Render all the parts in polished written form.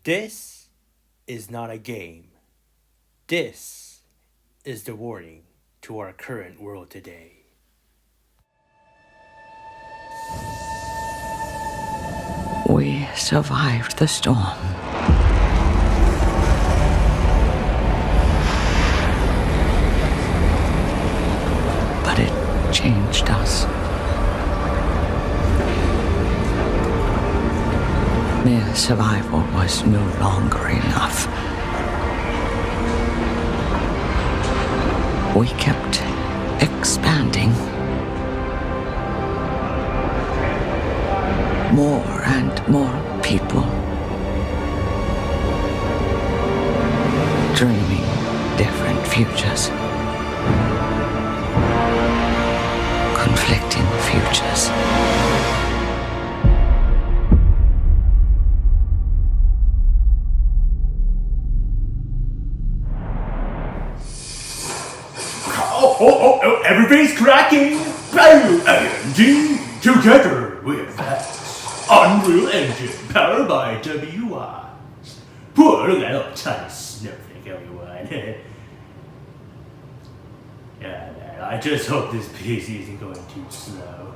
This is not a game. This is the warning to our current world today. We survived the storm. But it changed us. Mere survival was no longer enough. We kept expanding. More and more people. Dreaming different futures. Conflicting futures. Oh, everything's cracking! YMZ, together with Unreal Engine, powered by WI. Whoa, look at that little tiny snowflake, everyone. Yeah, man, I just hope this PC isn't going too slow.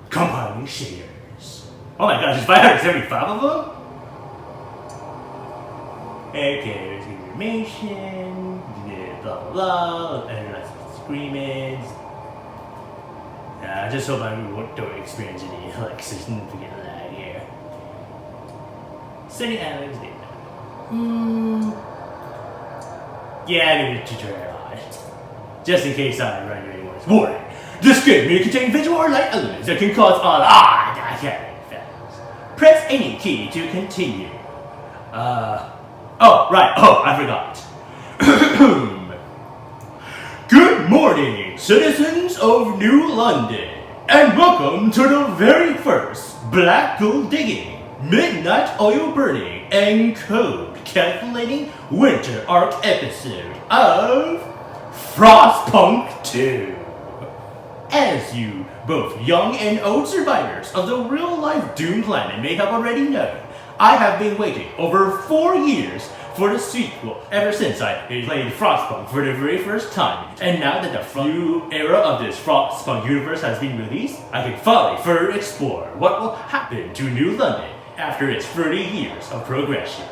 Compiling shaders. Oh my gosh, there's 575 of them? Okay, there's information, blah blah blah, and that's screaming. I just hope I don't experience any significant lag here. Setting Alex data. Yeah, I need to turn it on. Just in case I run into anyone's warning. This game may contain visual or light elements that can cause I can't make fast. Press any key to continue. Oh, right. Oh, I forgot. Good morning, citizens of New London, and welcome to the very first black gold digging, midnight oil burning, and code calculating winter arc episode of FROSTPUNK 2. As you, both young and old survivors of the real-life Doom planet may have already known, I have been waiting over 4 years for the sequel ever since I played Frostpunk for the very first time. And now that the new era of this Frostpunk universe has been released, I can finally further explore what will happen to New London after its 30 years of progression.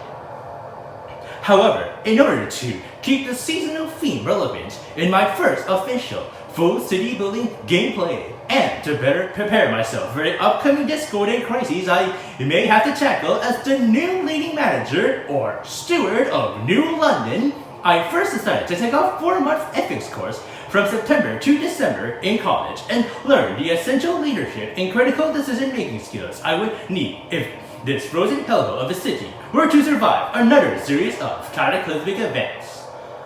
However, in order to keep the seasonal theme relevant in my first official full city building gameplay, and to better prepare myself for the upcoming discordant crises I may have to tackle as the new leading manager or steward of New London, I first decided to take a 4-month ethics course from September to December in college and learn the essential leadership and critical decision-making skills I would need if this frozen hellhole of a city were to survive another series of cataclysmic events.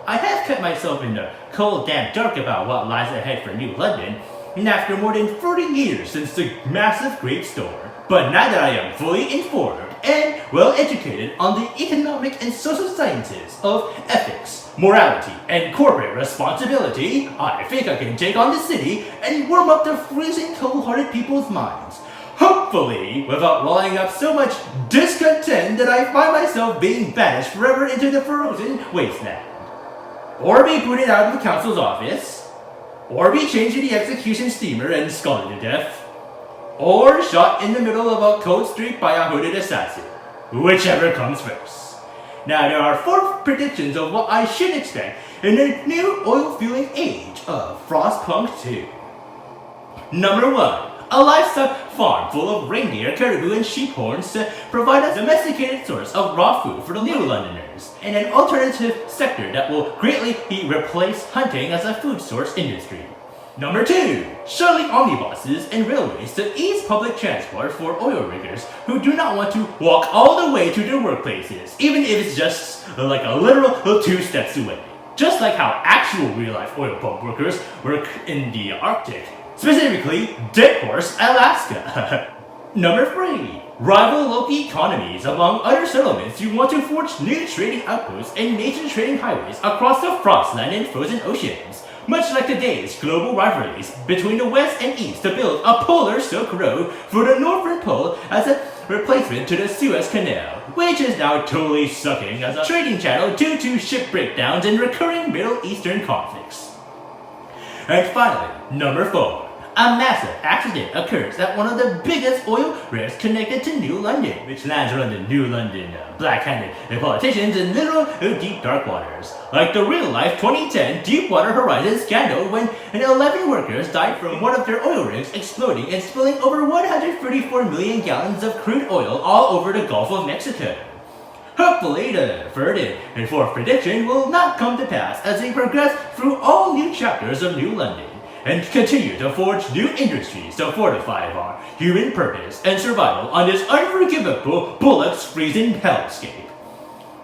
I have kept myself in the cold, damp dark about what lies ahead for New London, and after more than 40 years since the massive Great Storm. But now that I am fully informed and well educated on the economic and social sciences of ethics, morality, and corporate responsibility, I think I can take on the city and warm up the freezing cold-hearted people's minds. Hopefully, without rolling up so much discontent that I find myself being banished forever into the frozen wasteland. Or be booted out of the council's office, or be changed to the execution steamer and scalded to death, or shot in the middle of a cold street by a hooded assassin, whichever comes first. Now there are 4 predictions of what I should expect in the new oil-fueling age of Frostpunk 2. Number 1. A livestock farm full of reindeer, caribou, and sheep horns to provide a domesticated source of raw food for the New Londoners, and an alternative sector that will greatly replace hunting as a food source industry. Number 2. Shuttling omnibuses and railways to ease public transport for oil riggers who do not want to walk all the way to their workplaces, even if it's just like a literal 2 steps away. Just like how actual real-life oil pump workers work in the Arctic. Specifically, Dead Horse, Alaska. Number 3. Rival local economies among other settlements who want to forge new trading outposts and major trading highways across the Frostland and Frozen Oceans. Much like today's global rivalries between the West and East to build a polar Silk Road for the Northern Pole as a replacement to the Suez Canal, which is now totally sucking as a trading channel due to ship breakdowns and recurring Middle Eastern conflicts. And finally, number 4. A massive accident occurs at one of the biggest oil rigs connected to New London, which lands around the New London black-handed politicians in literal deep dark waters. Like the real-life 2010 Deepwater Horizon scandal when 11 workers died from one of their oil rigs exploding and spilling over 134 million gallons of crude oil all over the Gulf of Mexico. Hopefully, the third and fourth prediction will not come to pass as we progress through all new chapters of New London and continue to forge new industries to fortify our human purpose and survival on this unforgivable bullets freezing hellscape.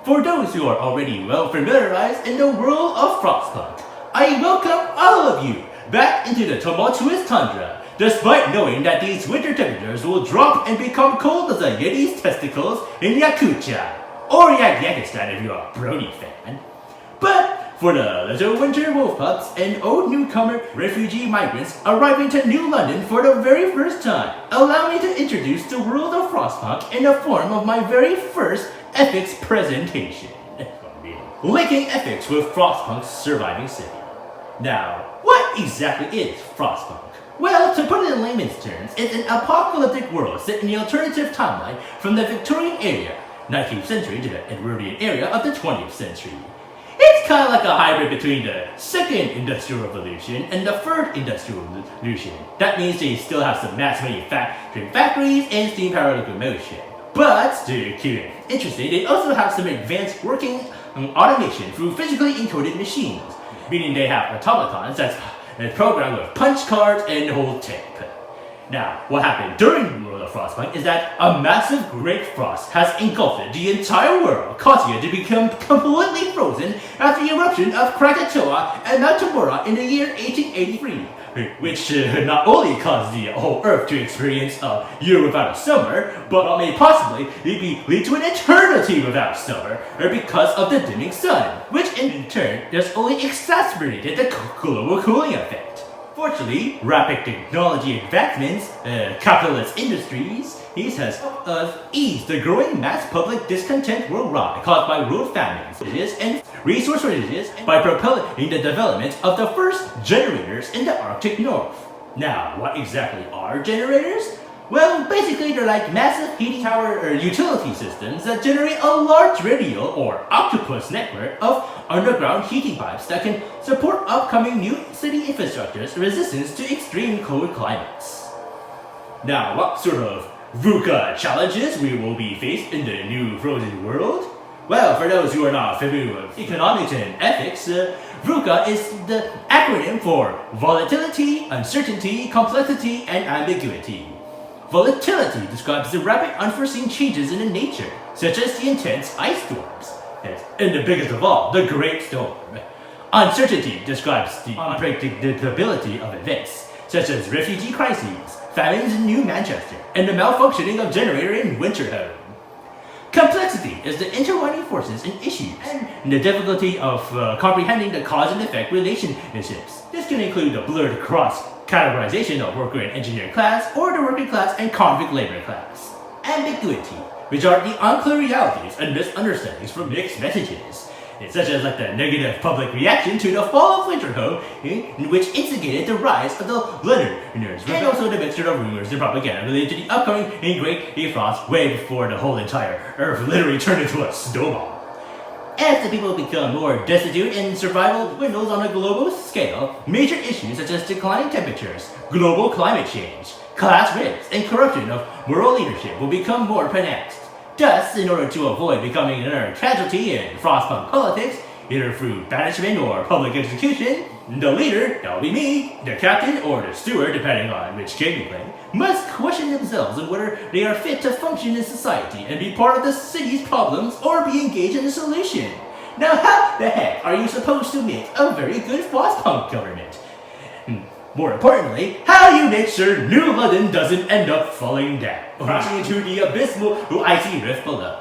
For those who are already well familiarized in the world of Frostpunk, I welcome all of you back into the tumultuous tundra, despite knowing that these winter temperatures will drop and become cold as a Yeti's testicles in Yakutia, or Yakistan if you're a Brody fan. But for the little winter wolf pups and old newcomer refugee migrants arriving to New London for the very first time, allow me to introduce the world of Frostpunk in the form of my very first ethics presentation. Linking ethics with Frostpunk's surviving city. Now, what exactly is Frostpunk? Well, to put it in layman's terms, it's an apocalyptic world set in the alternative timeline from the Victorian era, 19th century, to the Edwardian era of the 20th century. It's kind of like a hybrid between the second industrial revolution and the third industrial revolution. That means they still have some mass manufacturing factories and steam powered locomotion. But to keep it interesting, they also have some advanced working automation through physically encoded machines, meaning they have automatons that's programmed with punch cards and hold tape. Now, what happened during the world of Frostpunk is that a massive great frost has engulfed the entire world, causing it to become completely frozen after the eruption of Krakatoa and Mount Tambora in the year 1883, which not only caused the whole Earth to experience a year without a summer, but may possibly lead to an eternity without summer, because of the dimming sun, which in turn just only exacerbated the global cooling effect. Fortunately, rapid technology advancements, capitalist industries, these has helped us ease the growing mass public discontent worldwide caused by world famines and resource shortages by propelling the development of the first generators in the Arctic North. Now, what exactly are generators? Well, basically they're like massive heating tower or utility systems that generate a large radial or octopus network of underground heating pipes that can support upcoming new city infrastructure's resistance to extreme cold climates. Now, what sort of VUCA challenges we will be faced in the new frozen world? Well, for those who are not familiar with economics and ethics, VUCA is the acronym for Volatility, Uncertainty, Complexity, and Ambiguity. Volatility describes the rapid unforeseen changes in nature, such as the intense ice storms, and the biggest of all, the Great Storm. Uncertainty describes the unpredictability of events, such as refugee crises, famines in New Manchester, and the malfunctioning of generator in Winterhome. Complexity is the intertwining forces and issues, and the difficulty of comprehending the cause and effect relationships. This can include the blurred cross-categorization of worker and engineer class, or the working class and convict labor class. Ambiguity, which are the unclear realities and misunderstandings from mixed messages, such as like the negative public reaction to the fall of Winterhome, which instigated the rise of the Londoners, and also the mixture of rumors and propaganda related to the upcoming Great Defrost way before the whole entire Earth literally turned into a snowball. As the people become more destitute and survival dwindles on a global scale, major issues such as declining temperatures, global climate change, class risks, and corruption of moral leadership will become more pronounced. Thus, in order to avoid becoming another casualty in Frostpunk politics, either through banishment or public execution, the leader, that will be me, the captain, or the steward, depending on which game you play, must question themselves on whether they are fit to function in society and be part of the city's problems or be engaged in the solution. Now, how the heck are you supposed to make a very good Frostpunk government? More importantly, how do you make sure New London doesn't end up falling down, crashing into the abysmal icy rift below?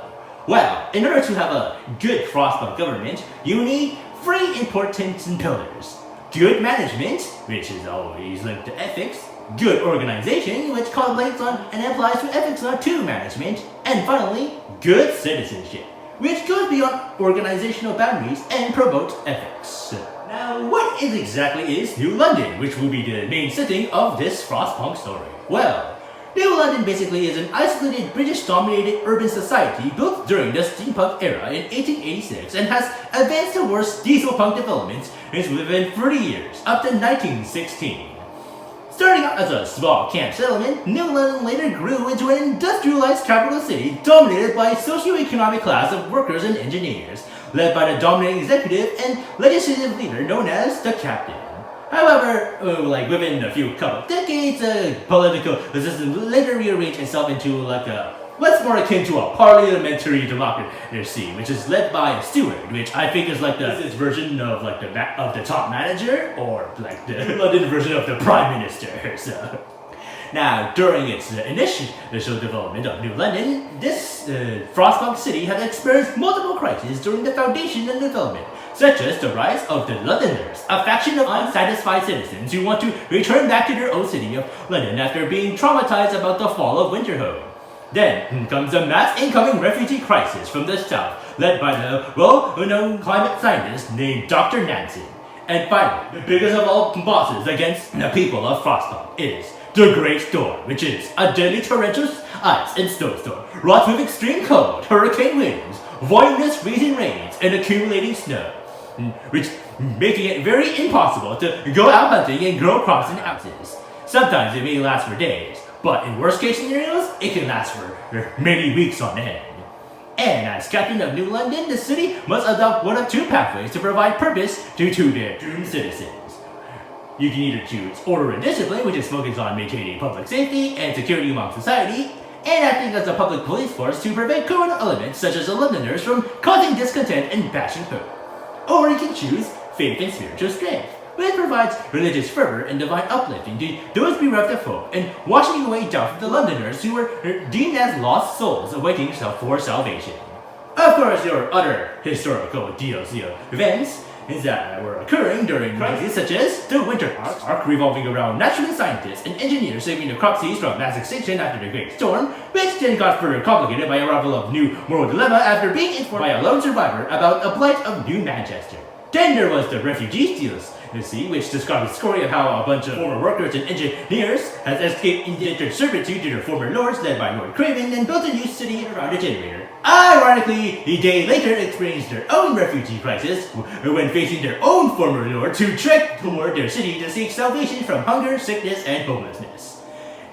Well, in order to have a good Frostpunk government, you need 3 important pillars. Good management, which is always linked to ethics, good organization, which contemplates on and applies to ethics on to management, and finally, good citizenship, which goes beyond organizational boundaries and promotes ethics. Now, what exactly is New London, which will be the main setting of this Frostpunk story? Well, New London basically is an isolated British-dominated urban society built during the steampunk era in 1886 and has advanced towards dieselpunk development within 30 years, up to 1916. Starting out as a small camp settlement, New London later grew into an industrialized capital city dominated by a socio-economic class of workers and engineers, led by the dominating executive and legislative leader known as the Captain. However, within a few couple decades, political system later rearranged itself into what's more akin to a parliamentary democracy, which is led by a steward, which I think is this version of the top manager, or the London version of the prime minister. So. Now, during its initial development of New London, this Frostpunk city had experienced multiple crises during the foundation and development, such as the rise of the Londoners, a faction of unsatisfied citizens who want to return back to their own city of London after being traumatized about the fall of Winterhome. Then comes a mass incoming refugee crisis from the south, led by the well-known climate scientist named Dr. Nansen. And finally, the biggest of all bosses against the people of Frostpunk is the Great Storm, which is a deadly torrential ice and snowstorm, wrought with extreme cold, hurricane winds, violent freezing rains, and accumulating snow, which making it very impossible to go out hunting and grow crops and houses. Sometimes it may last for days, but in worst case scenarios, it can last for many weeks on end. And as captain of New London, the city must adopt one of two pathways to provide purpose to their doomed citizens. You can either choose order and discipline, which is focused on maintaining public safety and security among society, and acting as a public police force to prevent criminal elements such as the Londoners from causing discontent and bashing hope. Or you can choose faith and spiritual strength, which provides religious fervor and divine uplifting to those bereft of hope and washing away doubt from the Londoners who were deemed as lost souls awaiting for salvation. Of course, there were other historical DLC events that were occurring during crises such as the Winter Arc revolving around natural scientists and engineers saving the crop seeds from mass extinction after the Great Storm, which then got further complicated by a arrival of new moral dilemma after being informed by a lone survivor about the plight of New Manchester. Then there was the Refugee DLC, which describes the story of how a bunch of former workers and engineers has escaped indentured servitude to their former lords led by Lord Craven and built a new city around a generator. Ironically, a day later experienced their own refugee crisis when facing their own former lord to trek toward their city to seek salvation from hunger, sickness, and homelessness.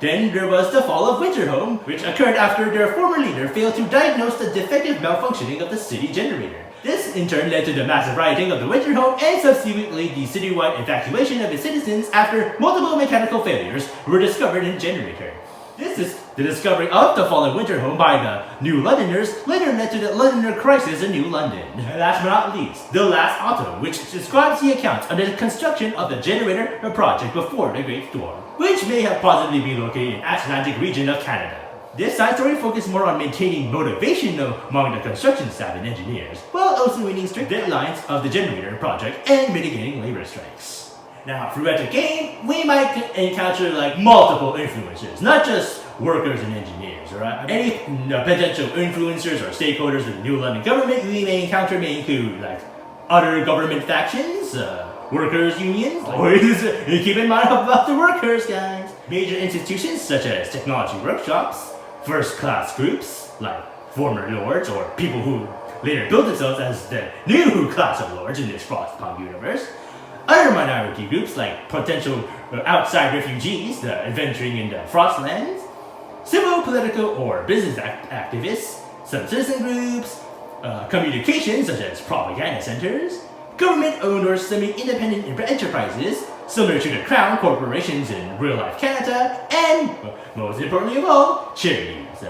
Then there was the fall of Winterhome, which occurred after their former leader failed to diagnose the defective malfunctioning of the city generator. This in turn led to the massive rioting of the Winterhome and subsequently the citywide evacuation of its citizens after multiple mechanical failures were discovered in the generator. The discovery of the fallen Winterhome by the New Londoners later led to the Londoner crisis in New London. And last but not least, the Last Autumn, which describes the accounts of the construction of the generator project before the Great Storm, which may have possibly been located in the Atlantic region of Canada. This side story focused more on maintaining motivation among the construction staff and engineers, while also meeting strict deadlines of the generator project and mitigating labor strikes. Now, throughout the game, we might encounter multiple influencers, not just workers and engineers, alright? Any potential influencers or stakeholders of the New London government we may encounter may include other government factions, workers' unions. Always keep in mind about the workers, guys. Major institutions such as technology workshops, first-class groups like former lords or people who later built themselves as the new class of lords in this Frostpunk universe. Other minority groups like potential outside refugees adventuring in the Frostlands, civil, political, or business activists, some citizen groups, communications such as propaganda centers, government-owned or semi-independent enterprises similar to the Crown corporations in real-life Canada, and, most importantly of all, charities.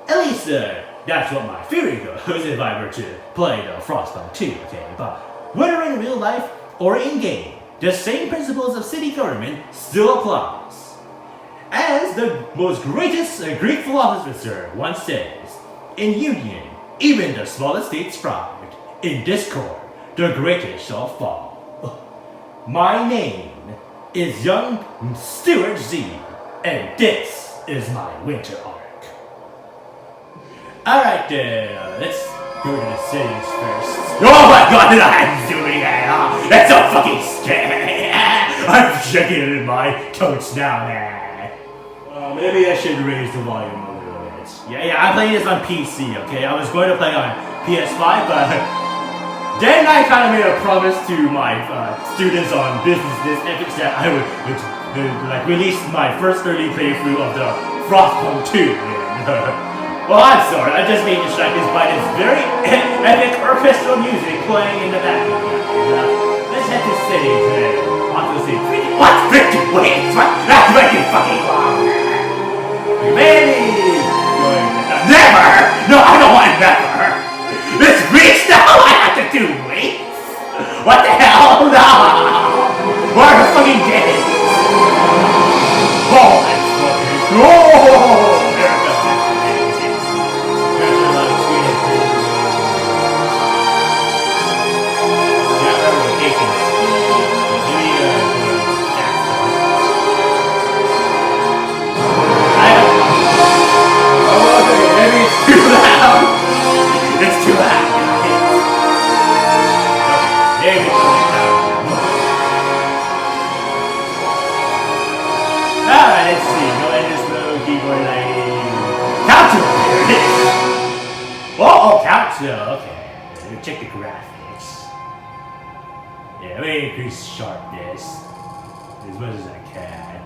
At least, that's what my theory goes if I were to play the Frostpunk 2, okay? But whether in real life or in-game, the same principles of city government still applies. As the most greatest Greek philosopher once says, in union, even the smallest states thrive. In discord, the greatest shall fall. My name is young Stuart Z, and this is my winter arc. Alright then, let's go to the settings first. Oh my god, I'm doing it! That's so fucking scary! I'm checking in my coats now, man. Maybe I should raise the volume a little bit. Yeah, I'm playing this on PC, okay? I was going to play on PS5, but then I kind of made a promise to my students on business ethics that I would like release my first early playthrough of the FROSTPUNK 2. Well, I'm sorry, I just made distracted by this very epic orchestral music playing in the background. Let's head to settings and onto the scene. What's 50 waves? What? That's fucking long. Maybe. Never! No, I don't want never! This reach now I have to do weights? What the hell? No! Where are the fucking games? Oh, that's fucking cool! There it goes. There's a lot of screen and print. Yeah, I remember rotation speed. Maybe, maybe it's too loud. It's too loud. Okay, maybe it's too loud. Alright, let's see. Go ahead and slow keyboard lighting. Counter! There it is. Oh, counter. Okay. Let me check the graphics. Yeah, let me increase sharpness as much as I can.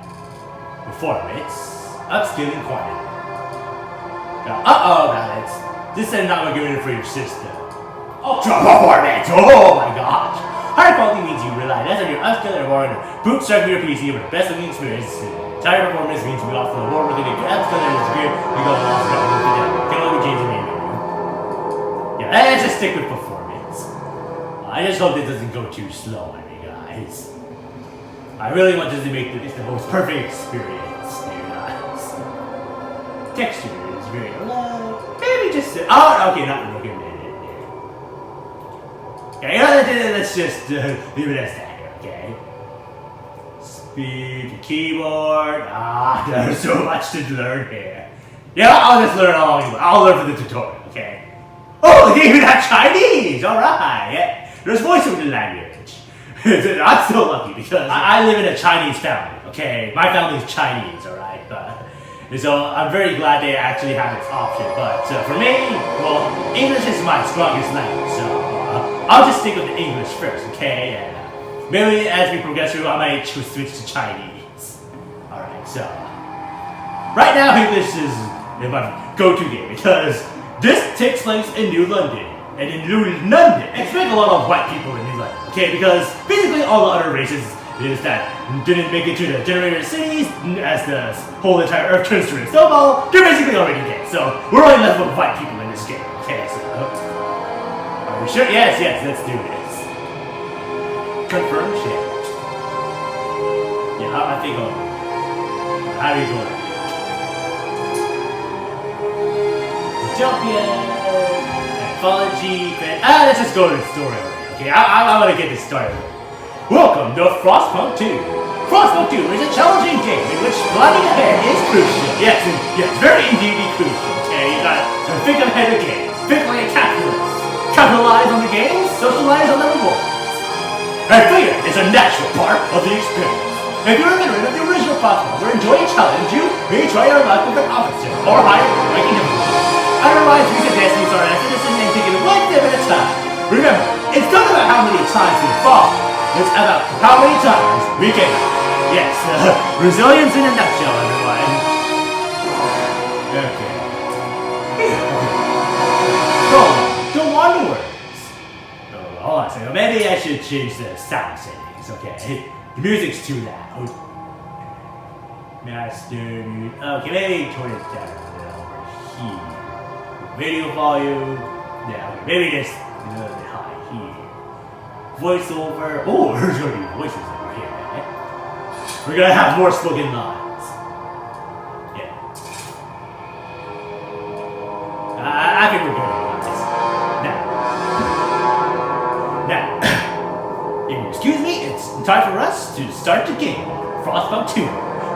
Performance. Upscaling quantity. Balance. This is not what you're for your system. Ultra performance! Oh my gosh! High quality means you rely less on your upscaler or on a boot strike your PC with the best looking experience. Higher performance means we offer the more looking at your upscaler is good. You go lost it down. Can only change the name menu. Yeah, let's just stick with performance. I just hope this doesn't go too slow on me, guys. I really want this to make this the most perfect experience, you guys. Texture is very low. Maybe just okay, not recommended. Okay, let's just leave it as that. Okay. Speed, keyboard. There's so much to learn here. Yeah, I'll just learn all. I'll learn for the tutorial. Okay. Oh, they even have Chinese. All right. Yeah. There's voice over the language. I'm so lucky because I live in a Chinese family. Okay, my family's Chinese. All right, but. So I'm very glad they actually have this option, but for me, well, English is my strongest language, so I'll just stick with the English first, okay? And maybe as we progress through, I might switch to Chinese. Alright, so right now English is my go-to game because this takes place in New London, and in New London, expect a lot of white people in New London, okay? Because basically all the other races is that didn't make it to the generator cities as the whole entire Earth turns to a snowball. They're basically already dead, so we're only left with white people in this game. Okay, so are we sure? Yes, let's do this. Confirm shit. Yeah, I think I'll. How are you going? Utopia, anthology, let's just go to the story already. Okay, I want to get this started. Welcome to FROSTPUNK 2. FROSTPUNK 2 is a challenging game in which planning ahead is crucial. Yes, very indeed crucial. Okay, you gotta think ahead of the game. Think like a capitalist. Capitalize on the games, socialize on the rewards. And failure is a natural part of the experience. If you're a veteran of the original FROSTPUNK or enjoy a challenge, you may try your luck with an officer or higher ranking individual. Otherwise, we suggest you start as a citizen and take it one step at a time. Remember, it's not about how many times we fall. It's about how many times we can. Yes, resilience in a nutshell, everyone. Okay. Go onwards. Hold on a second. Maybe I should change the sound settings, okay? The music's too loud. Master. Okay, maybe turn it down over here. Video volume. Yeah, okay, maybe this a little bit high here. Voiceover. Oh, there's gonna be voices over here, man. We're gonna have more spoken lines. Yeah. I think we're good. Now. If you excuse me, it's time for us to start the game. Frostpunk 2.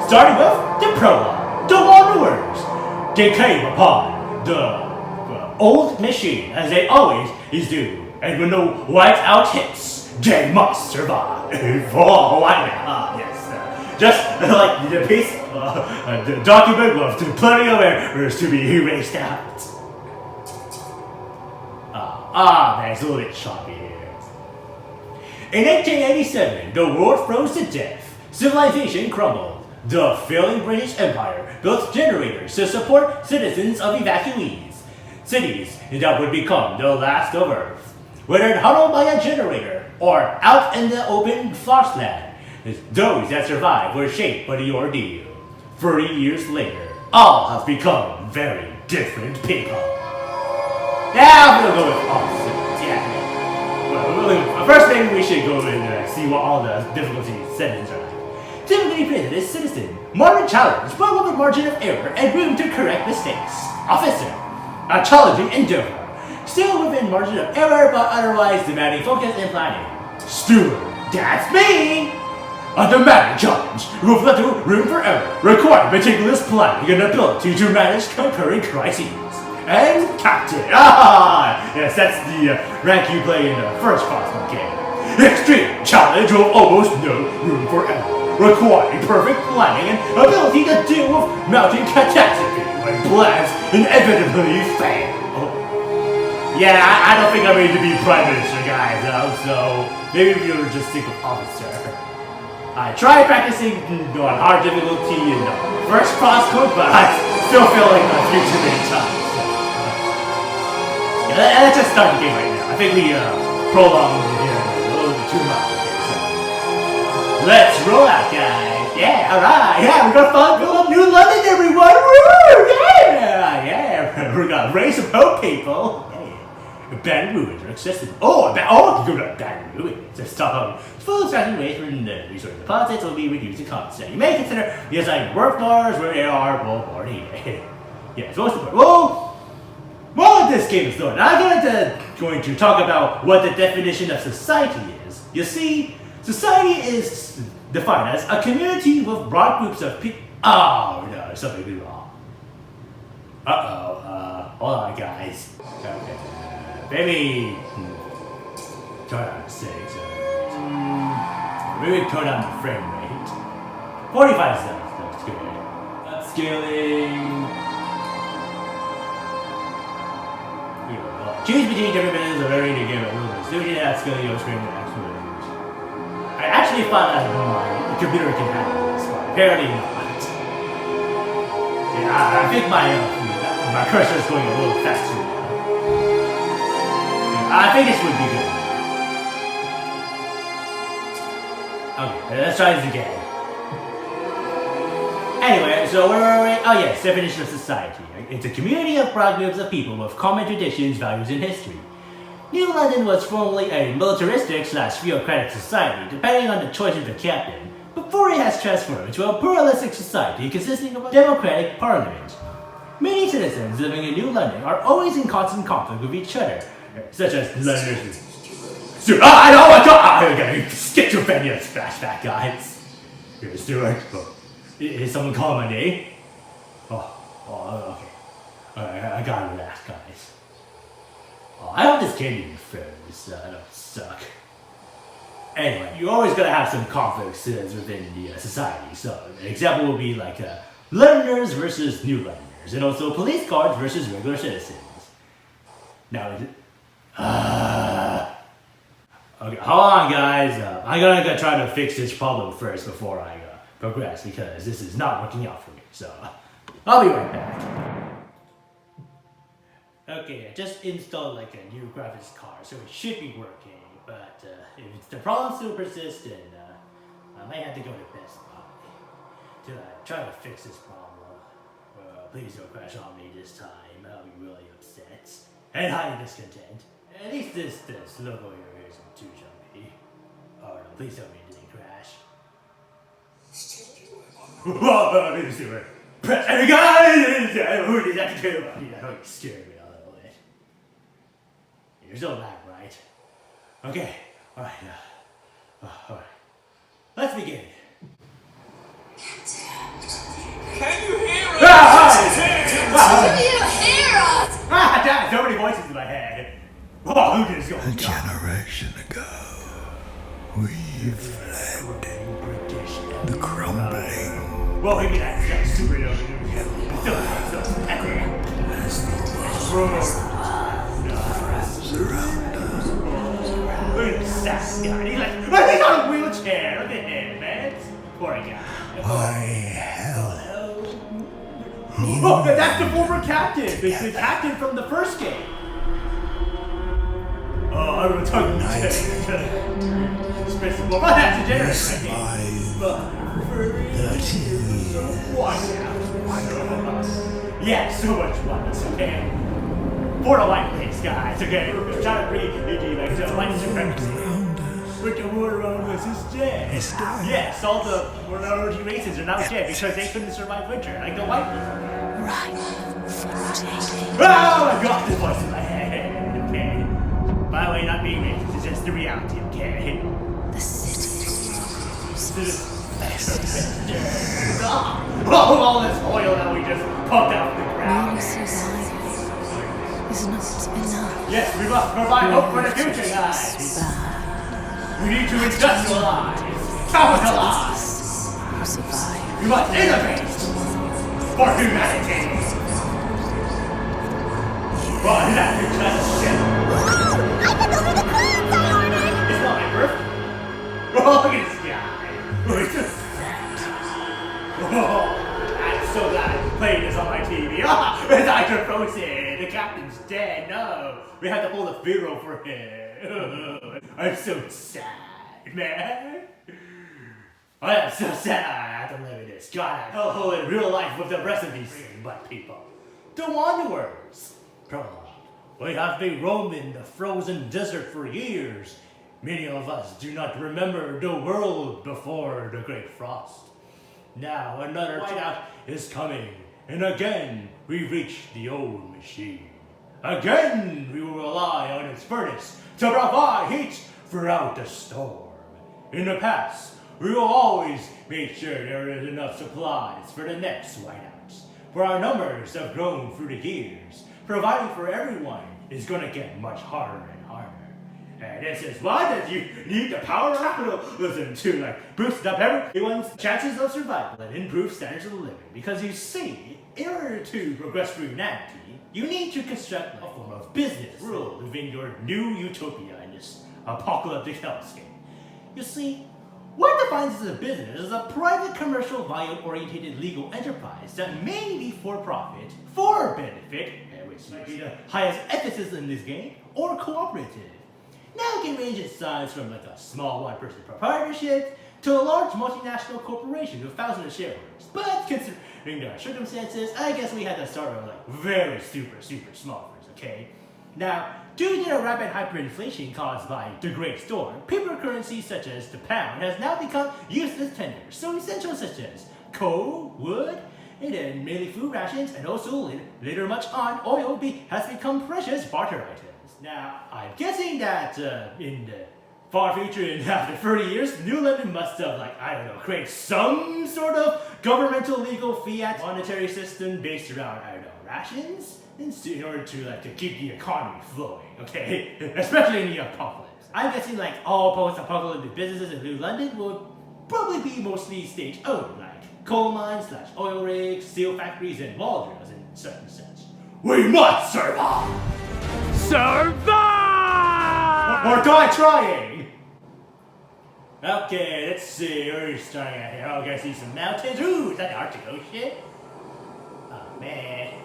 Starting with the prologue. The wanderers. They came upon the old machine, as they always do. And when the whiteout hits, they must survive. Oh, whiteout. Yes. Just like the piece, the document with plenty of errors to be erased out. Man, it's a little bit choppy here. In 1887, the world froze to death. Civilization crumbled. The failing British Empire built generators to support citizens of evacuees. Cities that would become the last of Earth. Whether huddled by a generator or out in the open farmland, those that survived were shaped by the ordeal. 30 years later, all have become very different people. Now we'll go with officers. Yeah. Well, first thing we should go and see what all the difficulty settings are like. Typically presented as citizen, moderate challenge, but with a margin of error and room to correct mistakes. Officer, a challenging endeavor. Still within margin of error, but otherwise demanding focus and planning. Steward, that's me! A demanding challenge with little room for error, requiring meticulous planning and ability to manage concurrent crises. And Captain, yes, that's the rank you play in the first FROSTPUNK game. Extreme challenge with almost no room for error, requiring perfect planning and ability to deal with mounting catastrophe when plans inevitably fail. Yeah, I don't think I'm ready to be Prime Minister, guys, so maybe you'll just stick with Officer. I tried practicing on hard difficulty in the first FROSTPUNK, but I still feel like I've used too many times. So. Yeah, let's just start the game right now. I think we prolonged it here a little bit too much. Okay, so let's roll out, guys. Yeah, alright. Yeah, we're gonna build up New London, everyone. Woo! Yeah. We're gonna raise some hope, people. Abandoned ruins are accessible. You go to abandoned ruins. Let's talk about full extraction rates from the resource deposits will be reduced to constant. You may consider reassigning work bars where they are more needed. Yeah, it's most important. Well, this game is going, I'm going to talk about what the definition of society is. You see, society is defined as a community with broad groups of people. Oh no, there's something wrong. Hold on, guys. Okay. Maybe turn on the settings. Maybe turn on the frame rate. 45 seconds, that's good. Upscaling. Choose between different methods of learning to give a little bit of solution at scaling your screen to actual language. I actually thought that my computer can handle this, but apparently not. Yeah, I think my cursor is going a little faster now. I think this would be good. Okay, let's try this again. Anyway, so where were we? Oh yes, definition of society. It's a community of broad groups of people with common traditions, values, and history. New London was formerly a militaristic/theocratic society, depending on the choice of the captain, before it has transformed into a pluralistic society consisting of a democratic parliament. Many citizens living in New London are always in constant conflict with each other, such as Londoners. I know what okay, schizophrenia flashback, guys. Here's Stuart. Is someone calling my name? Okay. I gotta relax, guys. I hope this candy even froze. I don't suck. Anyway, you're always gonna have some conflicts within the society. So, an example would be like Londoners versus New Londoners, and also police guards versus regular citizens. Now, okay, hold on, guys. I'm gonna try to fix this problem first before I progress, because this is not working out for me. So, I'll be right back. Okay, I just installed like a new graphics card, so it should be working. But if the problem still persists, then I might have to go to Best Buy to try to fix this problem. Please don't crash on me this time. I'll be really upset and highly discontent. At least this logo here isn't too jumpy. Oh no, please tell me it didn't crash. Whoa, let's do it. Press and guys! Who did that to do? Yeah, you scared me a little bit. You're so loud, right? Okay, alright. Alright. Let's begin. Can you hear us? Ah, Do you hear us? Damn, so many voices in my head. Oh, look at this going. A generation ago, we fled the crumbling Well, maybe that's like supernova. Still epic. as the surround us. Look at this sass guy. He's like, he's on a wheelchair. Look at him, man. Poor guy. Why hell? Oh, that's the former captain. The captain from the first game. Oh, I was talking to Well, that's a generation. Yeah, so much violence, okay? For the white race, guys, okay? We're trying to bring like white supremacy. But the world around us is dead. It's dead. Yes, all the minority races are now dead because they couldn't survive winter, like the white people. Right. Oh my god, this voice in my head, okay? By the way, not being racist is just the reality, okay? The city. Oh, all this oil that we just pumped out of the ground. Merely surviving is not enough. Yes, we must provide hope for the future, guys. We need to industrialize, capitalize. Who survive? We must innovate for humanity. Oh, that's the kind of shit. It's not my birthday. Oh, look at this guy. Oh, it's just sad. Oh, I'm so glad I'm playing this on my TV. Ah, it's Dr. Frozen. The captain's dead. No, we have to hold a funeral for him. I'm so sad, man. I am so sad I have to live in this god hellhole in real life with the rest of these black people. The Wanderers. Prologue. We have been roaming the frozen desert for years. Many of us do not remember the world before the Great Frost. Now another whiteout is coming, and again we reach the old machine. Again we will rely on its furnace to provide heat throughout the storm. In the past, we will always make sure there is enough supplies for the next whiteouts. For our numbers have grown through the years. Providing for everyone is gonna get much harder and harder. And this is why that you need the power of capitalism to boost up everyone's chances of survival and improve standards of living. Because you see, in order to progress through humanity, you need to construct a form of business rule within your new utopia in this apocalyptic hellscape. You see, what defines as a business is a private commercial value-oriented legal enterprise that may be for profit, for benefit, which might be the highest emphasis in this game, or cooperative. Now it can range in size from a small one-person proprietorship to a large multinational corporation with thousands of shareholders. But considering the circumstances, I guess we had to start with very super small first, okay? Now, due to the rapid hyperinflation caused by the Great Storm, paper currency such as the pound has now become useless tender. So essentials such as coal, wood, and then mainly food rations, and also later much on, oil has become precious barter items. Now, I'm guessing that in the far future, in after 30 years, New London must have, created some sort of governmental legal fiat monetary system based around, rations? In order to keep the economy flowing, okay? Especially in the apocalypse. I'm guessing all post-apocalyptic businesses in New London will probably be mostly state-owned, coal mines / oil rigs, steel factories, and wall drills in certain sense. We must survive! Survive! Or die trying! Okay, let's see, we're starting out here. Oh, I see some mountains. Ooh, is that the Arctic Ocean? Oh, man.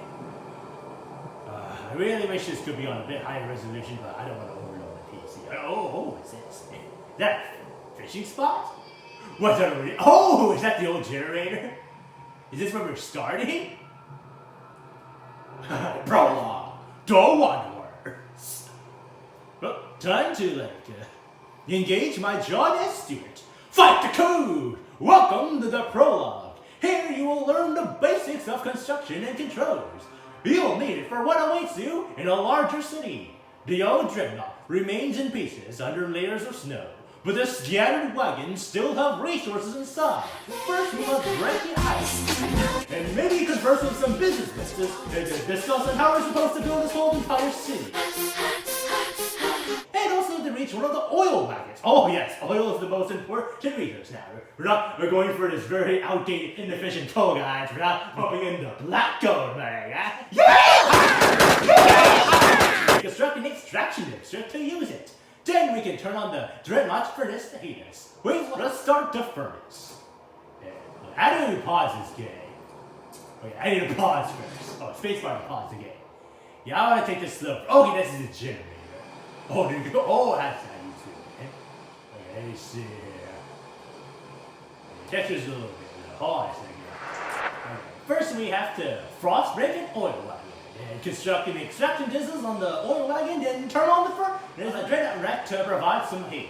I really wish this could be on a bit higher resolution, but I don't want to overload the PC. Oh, what's this? Is that a fishing spot? What's that over here? Oh, is that the old generator? Is this where we're starting? Prologue. Don't want worse. Well, time to engage my John S. Stewart. Fight the code! Welcome to the prologue. Here you will learn the basics of construction and controls. You'll need it for what awaits you in a larger city. The old dreadnought remains in pieces under layers of snow, but the scattered wagons still have resources inside. First, we must break it out, and maybe converse with some businessmen to discuss on how we're supposed to build this whole entire city. And also to reach one of the oil wagons. Oh yes, oil is the most important resource now. We're going for this very outdated, inefficient coal, guys. We're not pumping in the black gold, man. Yeah! Construct an extraction district to use it. Then we can turn on the dreadnought furnace to heat us. Wait, let's start the furnace. How do we pause this game? Wait, I need to pause first. Oh, spacebar to pause the game. Yeah, I want to take this slow. Okay, this is a generator. Oh, dude, oh, that's how you do it. Okay, let me see here. The texture's a little bit hard. Okay. First, we have to frost break an oil wagon. And construct the extraction discs on the oil wagon, then turn on the furnace. There's a dreadnought wreck to provide some heat.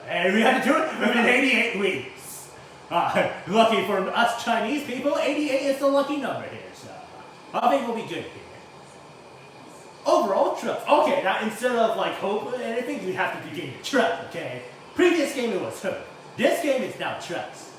And we had to do it within 88 weeks. Lucky for us Chinese people, 88 is the lucky number here, so I think we'll be good here. Overall trust. Okay, now instead of like hope or anything, we have to begin trust, okay? Previous game it was hope. This game is now trust.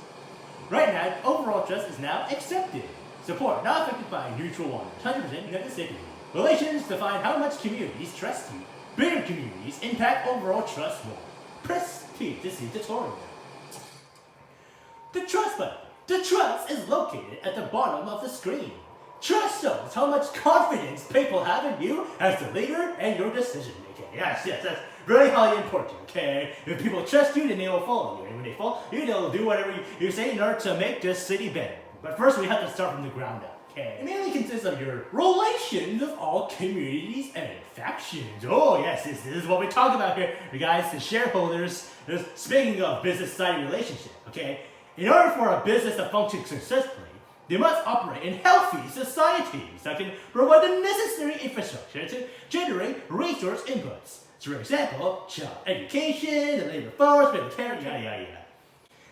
Right now, overall trust is now accepted. Support not affected by neutral waters. 100% negativity. Relations define how much communities trust you. Bigger communities impact overall trust more. Press T to see tutorial. The trust button. The trust is located at the bottom of the screen. Trust shows how much confidence people have in you as the leader and your decision making. Yes, that's very highly important, okay? If people trust you, then they will follow you. And when they follow you, they'll do whatever you say in order to make this city better. But first, we have to start from the ground up, okay? It mainly consists of your relations of all communities and factions. Oh, yes, this is what we talk about here, you guys, the shareholders. Speaking of business-side relationship, okay? In order for a business to function successfully, they must operate in healthy societies that can provide the necessary infrastructure to generate resource inputs. So, for example, child education, the labor force, military, yada.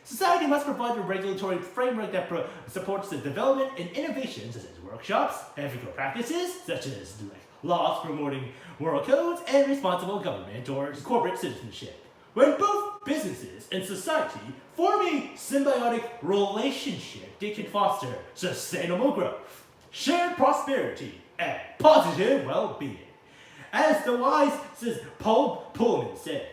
Society must provide a regulatory framework that supports the development and innovation, such as workshops, ethical practices, such as laws promoting moral codes, and responsible government or corporate citizenship. When both businesses and society form a symbiotic relationship, they can foster sustainable growth, shared prosperity, and positive well-being. As the wise Paul Pullman says,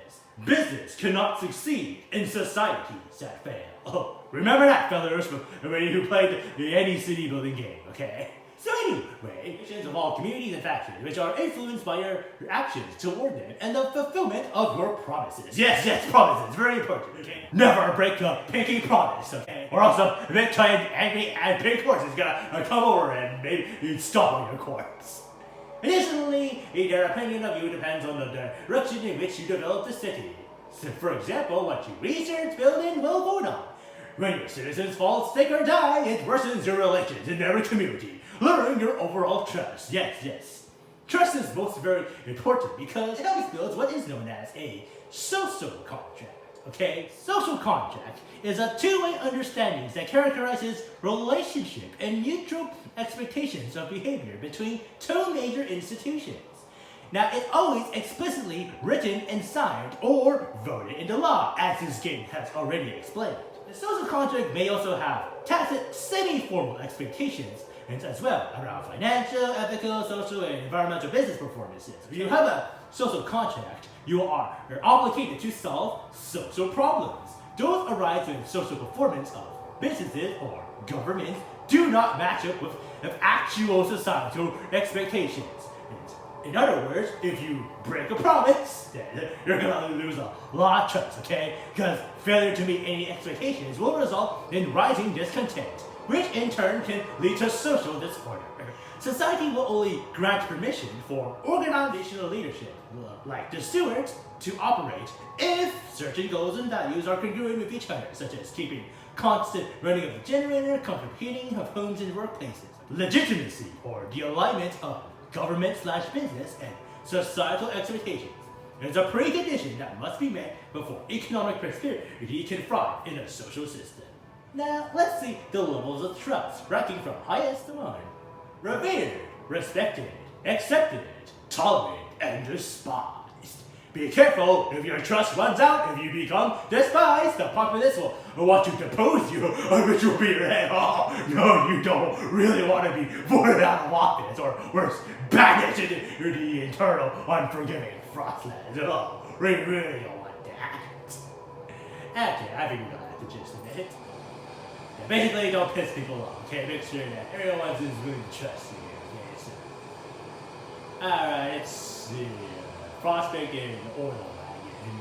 business cannot succeed in societies that fail. Oh, remember that, fellas, when you played any city building game, okay? So anyway, actions of all communities and factions, which are influenced by your actions toward them and the fulfillment of your promises. Yes, promises, very important, okay? Never break a pinky promise, okay? Or else a big giant angry and big horse is gonna come over and maybe stomp on your corpse. Additionally, their opinion of you depends on the direction in which you develop the city. So for example, what you research, build, and will vote on. When your citizens fall sick or die, it worsens your relations in every community, lowering your overall trust. Yes. Trust is most very important because it helps build what is known as a social contract. Okay? Social contract is a two-way understanding that characterizes relationship and mutual expectations of behavior between two major institutions. Now, it's always explicitly written and signed or voted into law, as this game has already explained. The social contract may also have tacit, semi-formal expectations as well around financial, ethical, social, and environmental business performances. If you have a social contract, you're obligated to solve social problems. Those arise when social performance of businesses or governments do not match up with actual societal expectations. In other words, if you break a promise, then you're gonna lose a lot of trust, okay? Because failure to meet any expectations will result in rising discontent, which in turn can lead to social disorder. Society will only grant permission for organizational leadership, like the stewards, to operate if certain goals and values are congruent with each other, such as keeping constant running of the generator, comfort heating of homes and workplaces. Legitimacy, or the alignment of government/business and societal expectations, is a precondition that must be met before economic prosperity can thrive in a social system. Now, let's see the levels of trust, ranking from highest to one. Revered, respected, accepted, tolerated, and despised. Be careful, if your trust runs out, if you become despised, the populace will want to depose you, which will be your head. Oh, no, you don't really want to be voted out of office, or worse, banished into the eternal, unforgiving Frostlands. Oh, we really don't want that. Okay, I think we got the gist of it. Yeah, basically, don't piss people off, okay? Make sure that everyone is willing to trust you, okay? So, alright, let's see. Frostpunk and oil wagon.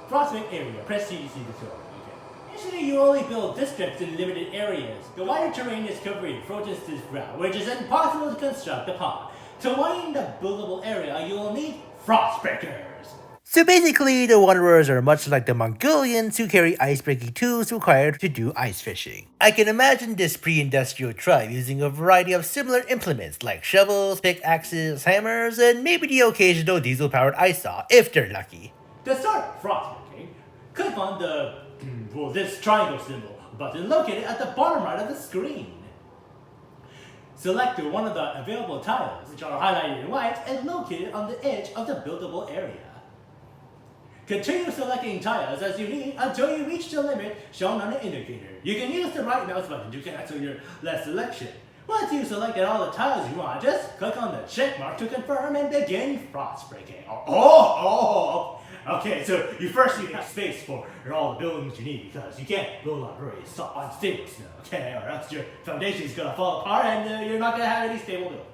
Frostpunk area. Press C to see the tour. Okay. Usually you only build districts in limited areas. The wider terrain is covering frozen ground, which is impossible to construct upon. To widen the buildable area, you will need Frostbreakers. So basically, the Wanderers are much like the Mongolians who carry ice-breaking tools required to do ice fishing. I can imagine this pre-industrial tribe using a variety of similar implements like shovels, pickaxes, hammers, and maybe the occasional diesel-powered ice saw if they're lucky. To start frostbreaking, click on this triangle symbol button located at the bottom right of the screen. Select one of the available tiles, which are highlighted in white and located on the edge of the buildable area. Continue selecting tiles as you need until you reach the limit shown on the indicator. You can use the right mouse button to cancel your last selection. Once you've selected all the tiles you want, just click on the check mark to confirm and begin frostbreaking. Okay, so you first need space for all the buildings you need because you can't build on very unstable snow, okay? Or else your foundation is gonna fall apart and you're not gonna have any stable buildings.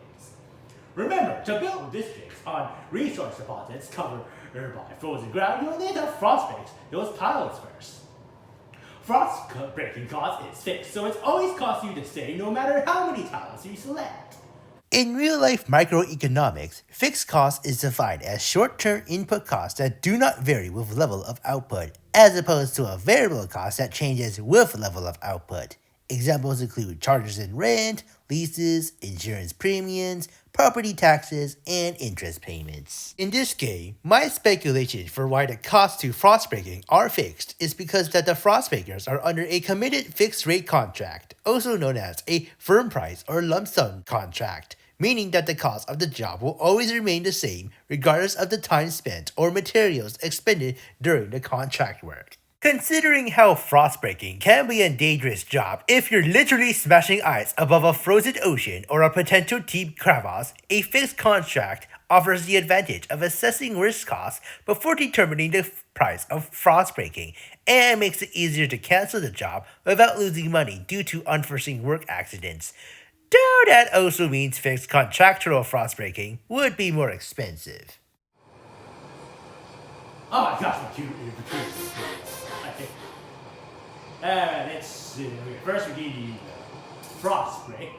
Remember, to build districts on resource deposits covered by frozen ground, you'll need to frostbreak those tiles first. Frost breaking cost is fixed, so it's always cost you to stay no matter how many tiles you select. In real-life microeconomics, fixed cost is defined as short-term input costs that do not vary with level of output, as opposed to a variable cost that changes with level of output. Examples include charges in rent, leases, insurance premiums, property taxes, and interest payments. In this game, my speculation for why the costs to frostbreaking are fixed is because that the frostbreakers are under a committed fixed rate contract, also known as a firm price or lump sum contract, meaning that the cost of the job will always remain the same regardless of the time spent or materials expended during the contract work. Considering how frostbreaking can be a dangerous job if you're literally smashing ice above a frozen ocean or a potential deep crevasse, a fixed contract offers the advantage of assessing risk costs before determining the price of frostbreaking and makes it easier to cancel the job without losing money due to unforeseen work accidents. Though that also means fixed contractual frostbreaking would be more expensive. Oh my gosh, my cute. Let's see. First, we need frost break.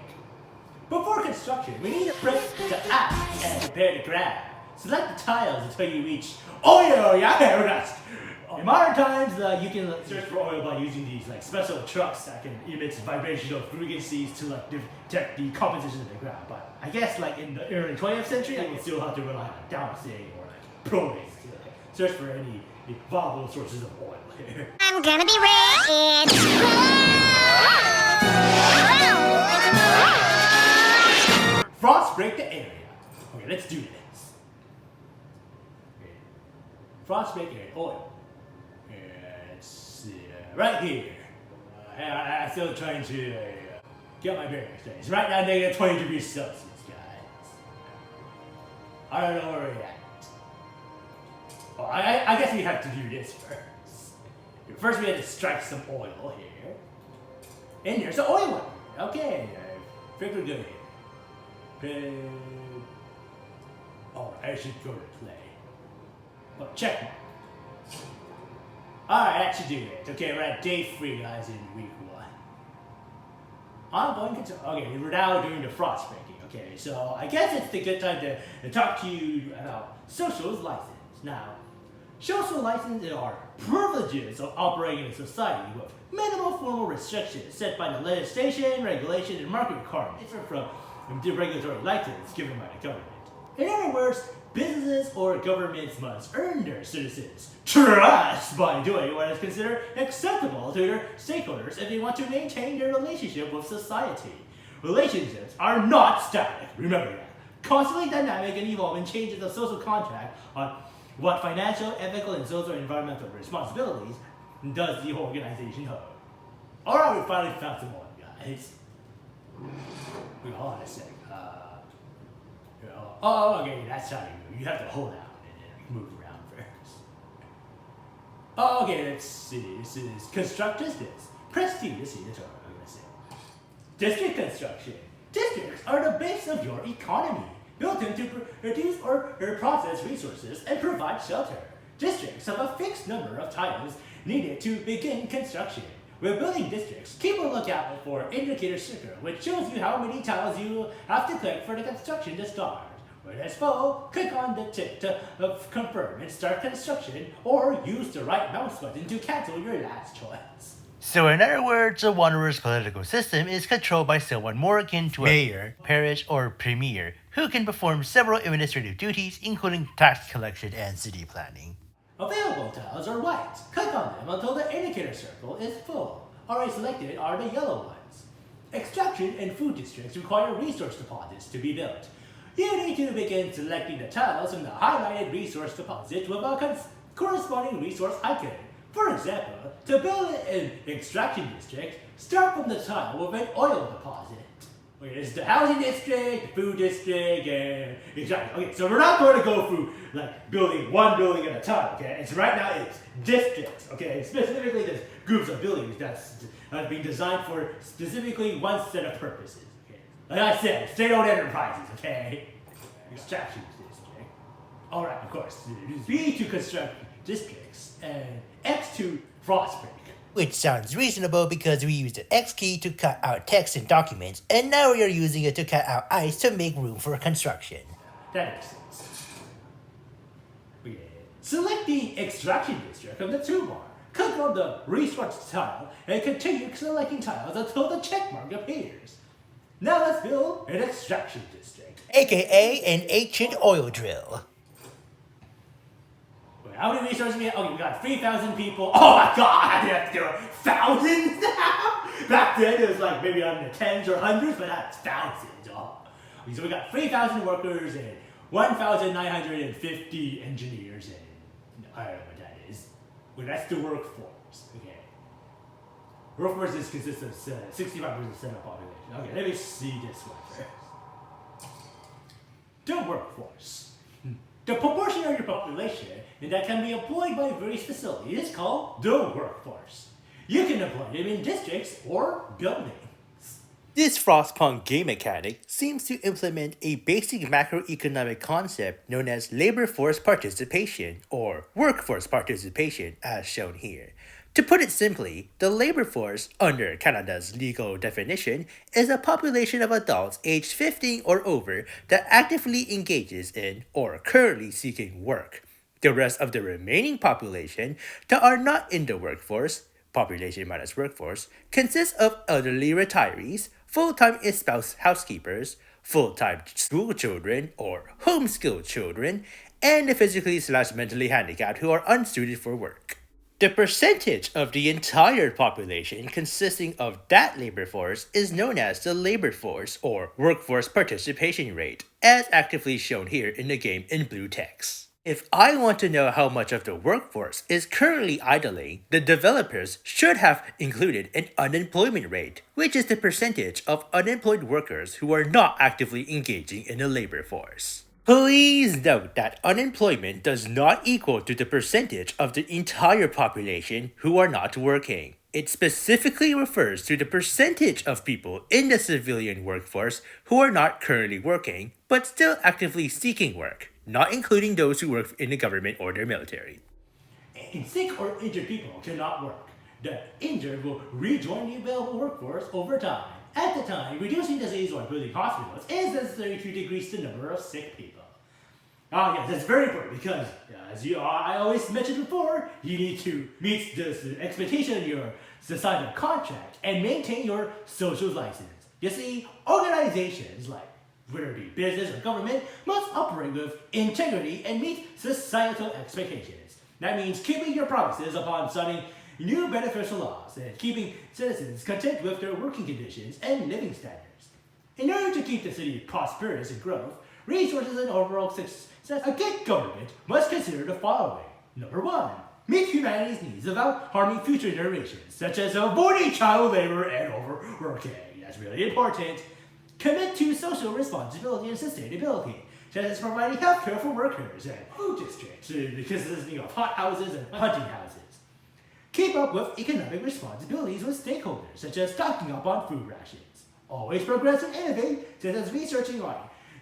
Before construction, we need to break the ice and prepare the ground. Select the tiles until you reach oil. Yes. In modern times, you can search for oil by using these special trucks that can emit vibrational frequencies to detect the composition of the ground. But I guess in the early 20th century, you would still have to rely on downsing or probates to search for any viable sources of oil. I'm gonna be rich. Frost break the area. Okay, let's do this. Okay. Frost break area. Oil. Let's see. Right here. I'm still trying to get my bearings. It's right now negative 20 degrees Celsius, guys. I don't know where we're at. Oh, I guess we have to do this first. First, we had to strike some oil here. And there's the oil one. Okay, I think we're good here. Oh, I should go to play. Oh, check mark. Alright, that should do it. Okay, we're at day 3, guys, in week 1. Ongoing concern. Okay, we're now doing the frost breaking. Okay, so I guess it's a good time to talk to you about social's license. Now, social licenses are privileges of operating in a society with minimal formal restrictions set by the legislation, regulation, and market requirements different from the regulatory license given by the government. In other words, businesses or governments must earn their citizens' trust by doing what is considered acceptable to their stakeholders if they want to maintain their relationship with society. Relationships are not static, remember that. constantly dynamic and evolving changes of social contract on what financial, ethical, and social and environmental responsibilities does the organization hold. Alright, we finally found some more, guys. Wait, hold on a sec. Okay, that's how you move. You have to hold out and move around first. Okay, let's see. This is construct distance. Press T to see the total. I'm gonna say. District construction. Districts are the base of your economy, built in to produce or process resources and provide shelter. Districts have a fixed number of tiles needed to begin construction. When building districts, keep a lookout for indicator sticker, which shows you how many tiles you have to click for the construction to start. When it's full, click on the tick to confirm and start construction, or use the right mouse button to cancel your last choice. So in other words, a wanderer's political system is controlled by someone more akin to a mayor, parish, or premier, who can perform several administrative duties, including tax collection and city planning. Available tiles are white. Click on them until the indicator circle is full. Already selected are the yellow ones. Extraction and food districts require resource deposits to be built. You need to begin selecting the tiles from the highlighted resource deposit with a corresponding resource icon. For example, to build an extraction district, start from the tile with an oil deposit. Okay, it's the housing district, the food district, and exactly. Okay, so we're not going to go through like building one building at a time. Okay, it's right now it's districts. Okay, specifically there's groups of buildings that's being designed for specifically one set of purposes. Okay, like I said, state-owned enterprises. Okay, extraction district. All right, of course. B to construct districts and X to FROSTPUNK. Which sounds reasonable because we used the X key to cut out text in documents, and now we are using it to cut out ice to make room for construction. That makes sense. Okay. Select the extraction district from the toolbar. Click on the resource tile and continue selecting tiles until the checkmark appears. Now let's build an extraction district. AKA an ancient oil drill. How many resources we have? Okay, we got 3,000 people. Oh my god, there are thousands now? Back then it was like maybe on the tens or hundreds, but now it's thousands. Oh. Okay, so we got 3,000 workers and 1,950 engineers, and I don't know what that is. Well, that's the workforce. Okay. Workforce consists of 65% of population. Okay, let me see this one first. The workforce. The proportion of your population that can be employed by various facilities is called the workforce. You can employ them in districts or buildings. This FROSTPUNK game mechanic seems to implement a basic macroeconomic concept known as labor force participation, or workforce participation as shown here. To put it simply, the labor force, under Canada's legal definition, is a population of adults aged 15 or over that actively engages in or currently seeking work. The rest of the remaining population that are not in the workforce, population minus workforce, consists of elderly retirees, full-time in-spouse housekeepers, full-time school children or homeschool children, and the physically/mentally handicapped who are unsuited for work. The percentage of the entire population consisting of that labor force is known as the labor force or workforce participation rate, as actively shown here in the game in blue text. If I want to know how much of the workforce is currently idling, the developers should have included an unemployment rate, which is the percentage of unemployed workers who are not actively engaging in the labor force. Please note that unemployment does not equal to the percentage of the entire population who are not working. It specifically refers to the percentage of people in the civilian workforce who are not currently working, but still actively seeking work, not including those who work in the government or the military. And sick or injured people cannot work. The injured will rejoin the available workforce over time. At the time, reducing disease or building hospitals is necessary to decrease the number of sick people. Oh yes, that's very important because, as I always mentioned before, you need to meet the expectation of your societal contract and maintain your social license. You see, organizations like whether it be business or government must operate with integrity and meet societal expectations. That means keeping your promises upon signing new beneficial laws and keeping citizens content with their working conditions and living standards. In order to keep the city prosperous and growth, resources and overall success, a good government must consider the following. Number 1. Meet humanity's needs without harming future generations, such as avoiding child labor and overworking. That's really important. Commit to social responsibility and sustainability, such as providing healthcare for workers and food districts, because this is, hot houses and hunting houses. Keep up with economic responsibilities with stakeholders, such as stocking up on food rations. Always progress and innovate, such as researching on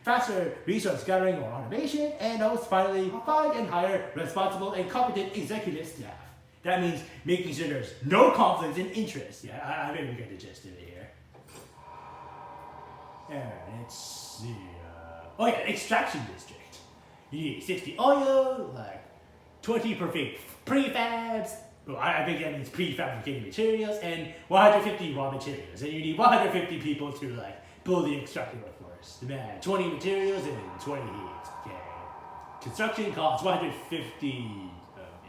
faster resource gathering or automation, and most finally, find and hire responsible and competent executive staff. That means making sure there's no conflicts in interest. Yeah, I think we get the gist of it here. Alright, let's see. Oh yeah, extraction district. You need 60 oil, like 20 perfect prefabs. Well, I think that means prefabricated materials, and 150 raw materials. And you need 150 people to build the extracting workforce. Demand 20 materials and 20 heats. Okay. Construction costs 150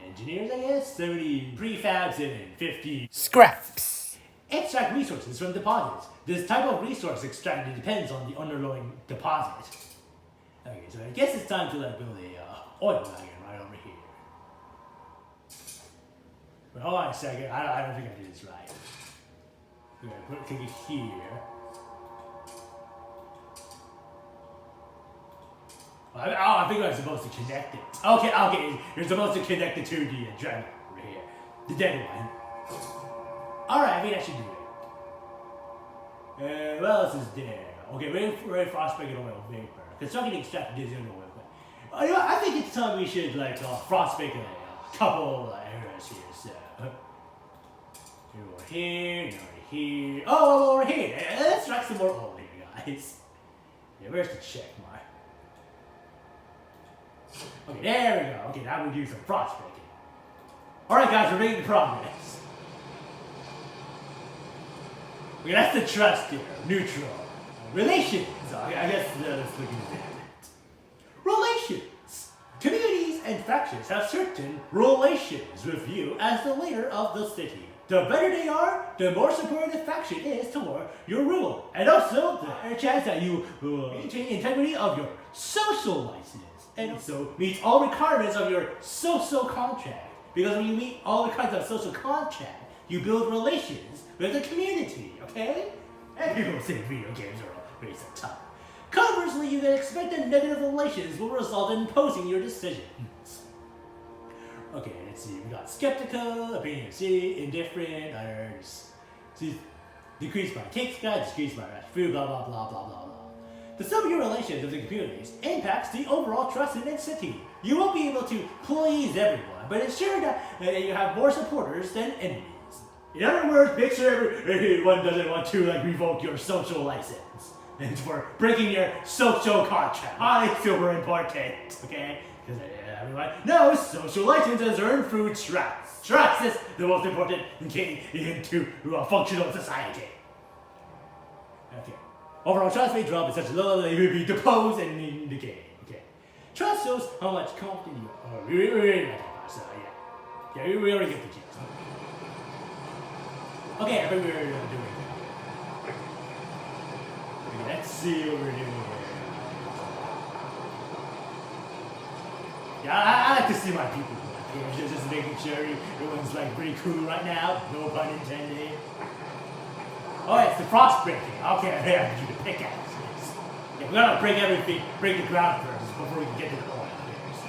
engineers, I guess. 70 prefabs and 50 Scraps. extract resources from deposits. This type of resource extracted depends on the underlying deposit. Okay, so I guess it's time to build a oil wagon right over here. But hold on a second, I don't think I did this right. We're gonna put it here. I think I'm supposed to connect it. Okay, you're supposed to connect it to the dragon over here. The dead one. Alright, I think I should do it. What else is there? Okay, ready for frostpunk and oil vapor. Constructing extract is in oil. I think it's time we should frostpunk a couple areas here. So over here, over here. Oh, over here. Let's strike some more oil here, guys. Yeah, where's the check mark? Okay, there we go. Okay, now we do some frostpunk. Alright guys, we're making progress. Okay, that's the trust here. Neutral. Relations. I guess let's look at that. Relations. Communities and factions have certain relations with you as the leader of the city. The better they are, the more supportive the faction is toward your rule. And also, the higher chance that you maintain integrity of your social license. And also meet all requirements of your social contract. Because when you meet all the kinds of social contract, you build relations with the community, okay? And people say video games are a waste of time. Conversely, you can expect that negative relations will result in imposing your decisions. Okay, let's see. We got skeptical, opinion C, indifferent, others. See, decreased by cake sky, decreased by food, blah blah blah blah blah blah. The sum of your relations with the communities impacts the overall trust in the city. You won't be able to please everyone, but ensure that you have more supporters than enemies. In other words, make sure everyone doesn't want to revoke your social license. And for breaking your social contract. Highly super important, okay? Because everyone knows social license is earned through trust. Trust is the most important key into a functional society. Okay. Overall trust may drop at such a level that you will be deposed and in the game. Okay. Trust shows how much confidence you are. We already got that part, so yeah. Yeah, we already get the gist. Okay, I think we're doing it. Okay, let's see what we're doing here. Yeah, I like to see my people here. Just making sure everyone's pretty cool right now. No pun intended. Oh, it's the frost breaking. Okay, I have to do the pickaxes. Yeah, we gotta break everything, break the ground first before we can get to the oil.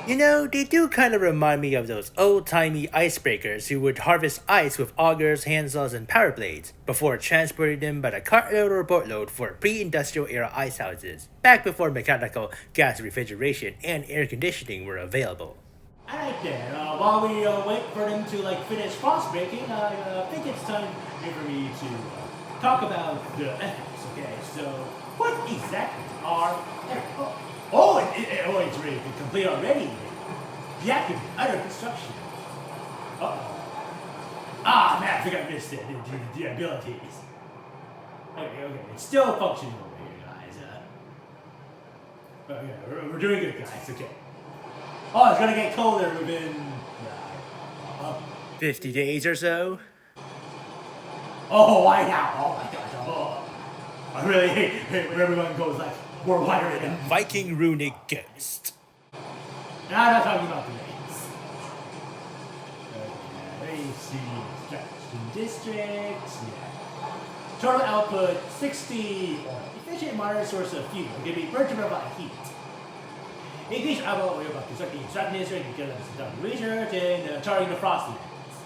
You know, they do kind of remind me of those old-timey icebreakers who would harvest ice with augers, handsaws, and power blades before transporting them by the cartload or boatload for pre-industrial era ice houses, back before mechanical gas refrigeration and air conditioning were available. Alright then, while we wait for them to finish frost breaking, I think it's time for me to talk about the ethics, okay? So, what exactly are ethics? It's ready to complete already. Deactivate under construction. Ah, man, I think I missed it. The abilities. Okay. It's still functioning over here, guys. Okay, we're doing good, guys. Okay. Oh, it's gonna get colder within 50 days or so? Oh, why now? Oh my gosh. Oh. I really hate when everyone goes Or water in them. Viking runic ghost. And I'm not talking about the names. Okay, AC extraction districts. Yeah. Total output 60. Efficient moderate source of fuel. It can be burned to provide heat. Increase output oil by constructing extraction district and getting some research and charting the frosty lands.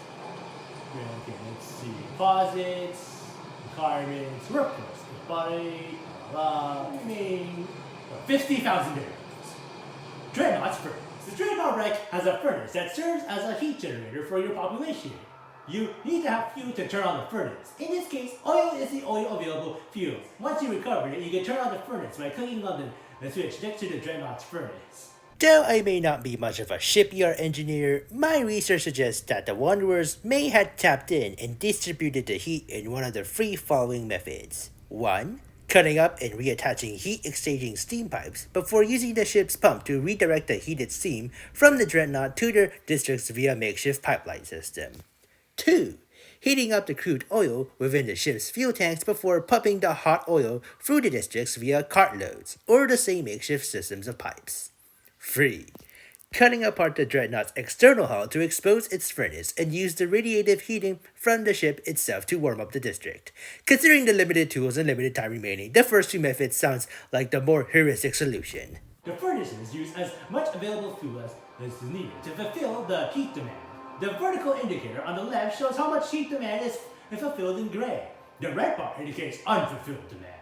Okay, let's see. Deposits, requirements, workforce, body, remain 50,000 barrels. Dreadnought's furnace. The Dreadnought wreck has a furnace that serves as a heat generator for your population. You need to have fuel to turn on the furnace. In this case, oil is the only available fuel. Once you recover it, you can turn on the furnace by clicking on the switch next to the Dreadnought's furnace. Though I may not be much of a shipyard engineer, my research suggests that the Wanderers may have tapped in and distributed the heat in one of the three following methods. 1. Cutting up and reattaching heat exchanging steam pipes before using the ship's pump to redirect the heated steam from the Dreadnought to their districts via makeshift pipeline system. 2. Heating up the crude oil within the ship's fuel tanks before pumping the hot oil through the districts via cartloads or the same makeshift systems of pipes. 3. Cutting apart the Dreadnought's external hull to expose its furnace and use the radiative heating from the ship itself to warm up the district. Considering the limited tools and limited time remaining, the first two methods sounds like the more heuristic solution. The furnaces use as much available fuel as is needed to fulfill the heat demand. The vertical indicator on the left shows how much heat demand is fulfilled in gray. The red bar indicates unfulfilled demand.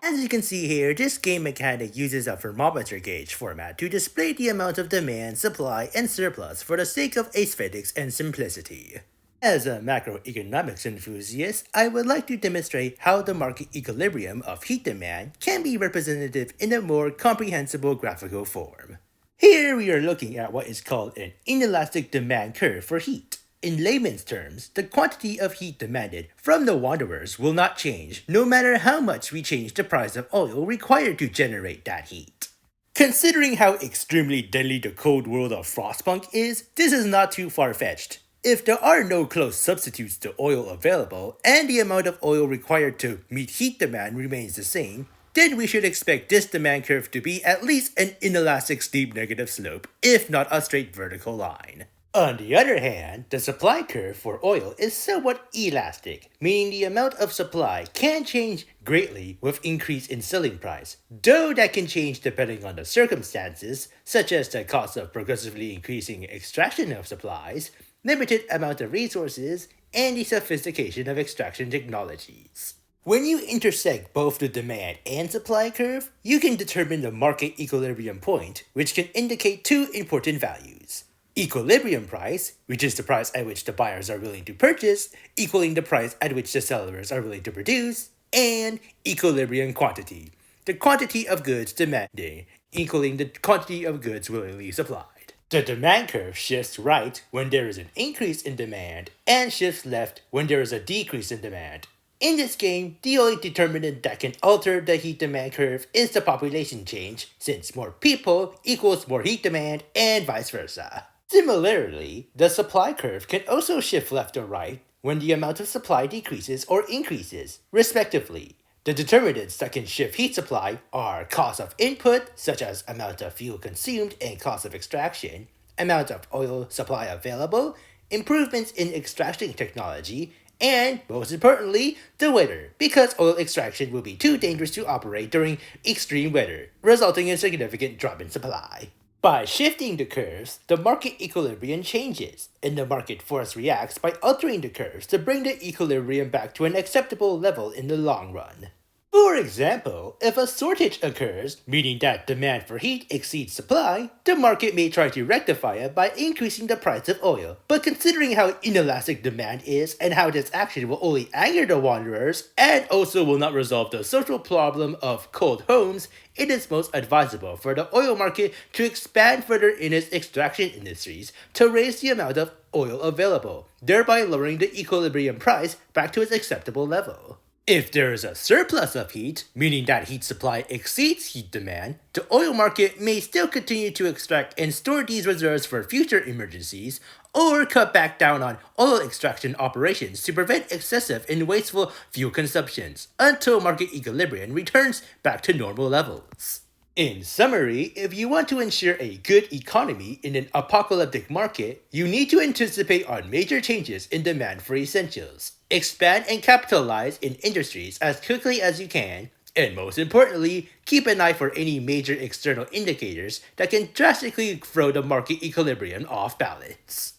As you can see here, this game mechanic uses a thermometer gauge format to display the amount of demand, supply, and surplus for the sake of aesthetics and simplicity. As a macroeconomics enthusiast, I would like to demonstrate how the market equilibrium of heat demand can be representative in a more comprehensible graphical form. Here we are looking at what is called an inelastic demand curve for heat. In layman's terms, the quantity of heat demanded from the Wanderers will not change no matter how much we change the price of oil required to generate that heat. Considering how extremely deadly the cold world of Frostpunk is, this is not too far-fetched. If there are no close substitutes to oil available and the amount of oil required to meet heat demand remains the same, then we should expect this demand curve to be at least an inelastic steep negative slope, if not a straight vertical line. On the other hand, the supply curve for oil is somewhat elastic, meaning the amount of supply can change greatly with increase in selling price, though that can change depending on the circumstances, such as the cost of progressively increasing extraction of supplies, limited amount of resources, and the sophistication of extraction technologies. When you intersect both the demand and supply curve, you can determine the market equilibrium point, which can indicate two important values. Equilibrium price, which is the price at which the buyers are willing to purchase, equaling the price at which the sellers are willing to produce, and equilibrium quantity, the quantity of goods demanded, equaling the quantity of goods willingly supplied. The demand curve shifts right when there is an increase in demand and shifts left when there is a decrease in demand. In this game, the only determinant that can alter the heat demand curve is the population change, since more people equals more heat demand and vice versa. Similarly, the supply curve can also shift left or right when the amount of supply decreases or increases, respectively. The determinants that can shift heat supply are cost of input, such as amount of fuel consumed and cost of extraction, amount of oil supply available, improvements in extraction technology, and, most importantly, the weather, because oil extraction will be too dangerous to operate during extreme weather, resulting in a significant drop in supply. By shifting the curves, the market equilibrium changes, and the market force reacts by altering the curves to bring the equilibrium back to an acceptable level in the long run. For example, if a shortage occurs, meaning that demand for heat exceeds supply, the market may try to rectify it by increasing the price of oil. But considering how inelastic demand is and how this action will only anger the Wanderers and also will not resolve the social problem of cold homes, it is most advisable for the oil market to expand further in its extraction industries to raise the amount of oil available, thereby lowering the equilibrium price back to its acceptable level. If there is a surplus of heat, meaning that heat supply exceeds heat demand, the oil market may still continue to extract and store these reserves for future emergencies, or cut back down on oil extraction operations to prevent excessive and wasteful fuel consumptions until market equilibrium returns back to normal levels. In summary, if you want to ensure a good economy in an apocalyptic market, you need to anticipate on major changes in demand for essentials, expand and capitalize in industries as quickly as you can, and most importantly, keep an eye for any major external indicators that can drastically throw the market equilibrium off balance.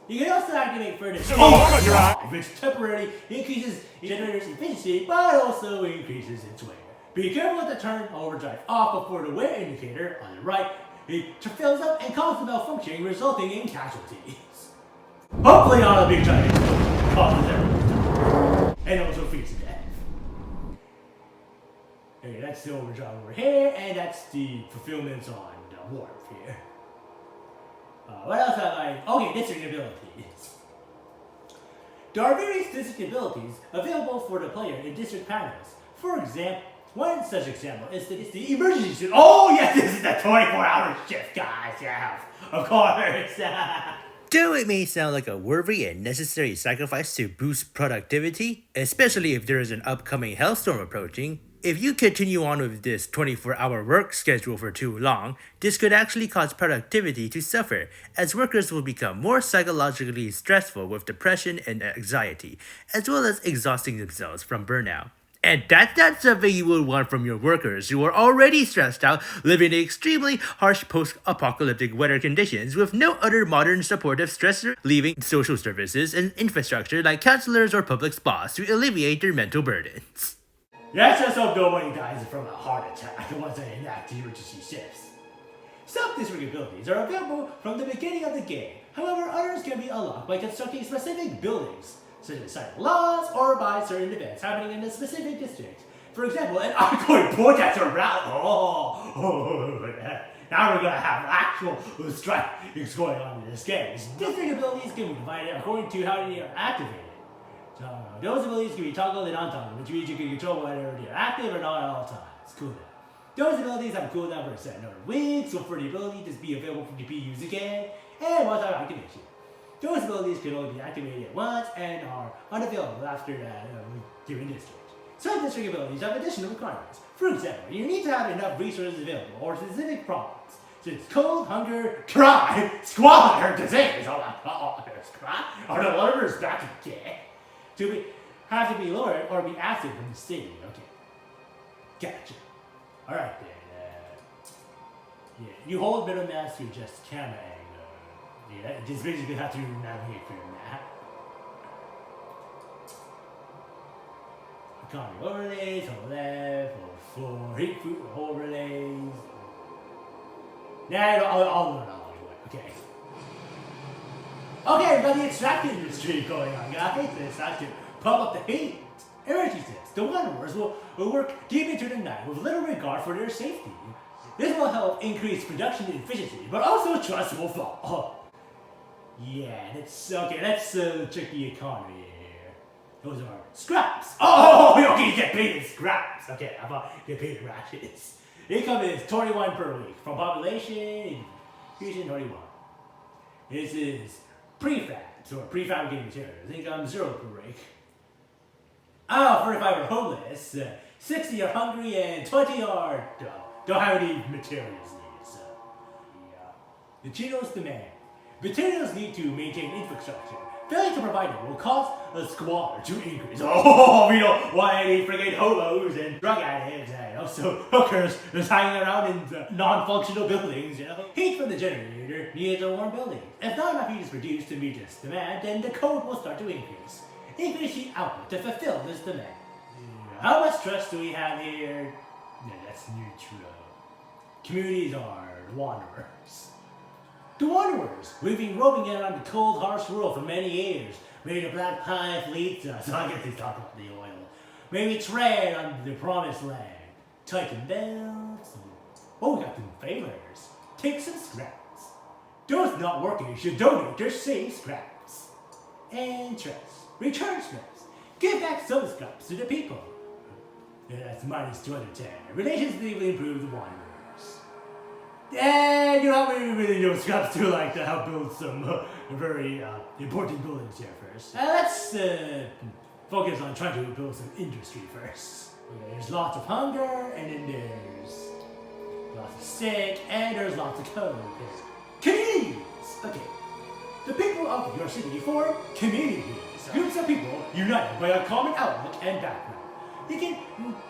You can also activate furnace overdrive, which temporarily increases generator's efficiency, but also increases its wear. Be careful to turn overdrive off before the wear indicator on the right fills up and causes malfunction, resulting in casualties. Hopefully not a big giant explosion causes everyone to and also freeze to death. Okay, that's the overdrive over here, and that's the fulfillments on the wharf here. What else have I? Okay, district abilities. There are various district abilities available for the player in district panels. For example, one such example is the emergency shift. Oh yes, this is the 24-hour shift, guys. Yeah, of course. Though it may sound like a worthy and necessary sacrifice to boost productivity, especially if there is an upcoming hellstorm approaching, if you continue on with this 24-hour work schedule for too long, this could actually cause productivity to suffer, as workers will become more psychologically stressful with depression and anxiety, as well as exhausting themselves from burnout. And that's not something you would want from your workers who are already stressed out, living in extremely harsh post-apocalyptic weather conditions with no other modern supportive stress-relieving social services and infrastructure like counselors or public spas to alleviate their mental burdens. Let's just hope nobody dies from a heart attack once they enact emergency shifts. Some district abilities are available from the beginning of the game. However, others can be unlocked by constructing specific buildings, such as citing laws or by certain events happening in a specific district. For example, an ongoing protester rally. Now we're gonna have actual strikes going on in this game. District abilities can be divided according to how they are activated. So, those abilities can be toggled and untoggled, which means you can control whether they're active or not at all times. Cooldown. Those abilities have a cooldown for a set number of weeks, so for the ability to be available to be used again, and one-time activation. Those abilities can only be activated once and are unavailable after that given district. Some district abilities have additional requirements. For example, you need to have enough resources available or specific problems, such as cold, hunger, crime, squalor, disease, are the lovers back again. Have to be lowered or be absent from the city. Okay. Gotcha. Alright then. Yeah. You hold middle mouse to adjust camera angle. Yeah, just basically have to navigate through that. Economy overlays, hold left, hold 4, heat food overlays. Nah, I'll learn along the way. Okay. Okay, we've got the extracting industry going on, guys. It's time to pump up the heat. Energy says the wanderers will work deep into the night with little regard for their safety. This will help increase production efficiency, but also trust will fall. Yeah, that's okay. Let's check the economy here. Those are scraps. Oh, okay, you get paid in scraps. Okay, I thought you get paid in rashes. Income is 21 per week from population. Fusion 21. This is prefabs or prefabricated materials. Income 0 per week. 45 are homeless, 60 are hungry, and 20 are don't have any materials needs. Materials demand. Materials need to maintain infrastructure. Failing to provide them will cause a squalor to increase. Oh, we don't want any friggin' hobos and drug addicts and also hookers just hanging around in non-functional buildings, you know? Heat from the generator needs a warm building. If not enough heat is produced to meet this demand, then the code will start to increase. Increase heat output to fulfill this demand. How much trust do we have here? Yeah, that's neutral. Communities are wanderers. The wanderers, we've been roaming around the cold, harsh world for many years. Maybe the black pie fleets us. So I guess he's talking about the oil. Maybe tread on the promised land. Tighten belts. Oh, we got some favors. Take some scraps. Those not working should donate their saved scraps. And trust. Return scraps. Give back some scraps to the people. That's minus 210. Relations deeply improve the wanderers. And you know how we really know scraps to like to help build some very important buildings here first. Let's focus on trying to build some industry first. Okay, there's lots of hunger, and then there's lots of sick, and there's lots of code. Communities! Okay. The people of your city form communities. Groups of people united by a common outlook and background. You can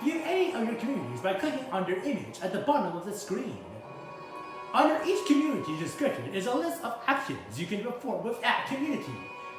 view any of your communities by clicking on their image at the bottom of the screen. Under each community description is a list of actions you can perform with that community.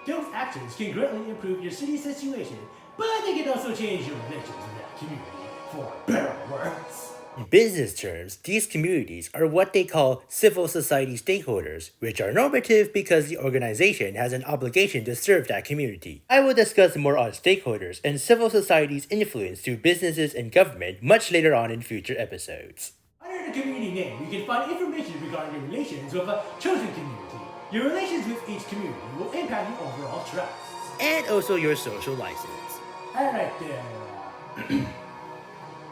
Those actions can greatly improve your city's situation, but they can also change your relations with that community for better or worse. In business terms, these communities are what they call civil society stakeholders, which are normative because the organization has an obligation to serve that community. I will discuss more on stakeholders and civil society's influence to businesses and government much later on in future episodes. Under the community name, you can find information regarding your relations with a chosen community. Your relations with each community will impact your overall trust. And also your social license. Alright there.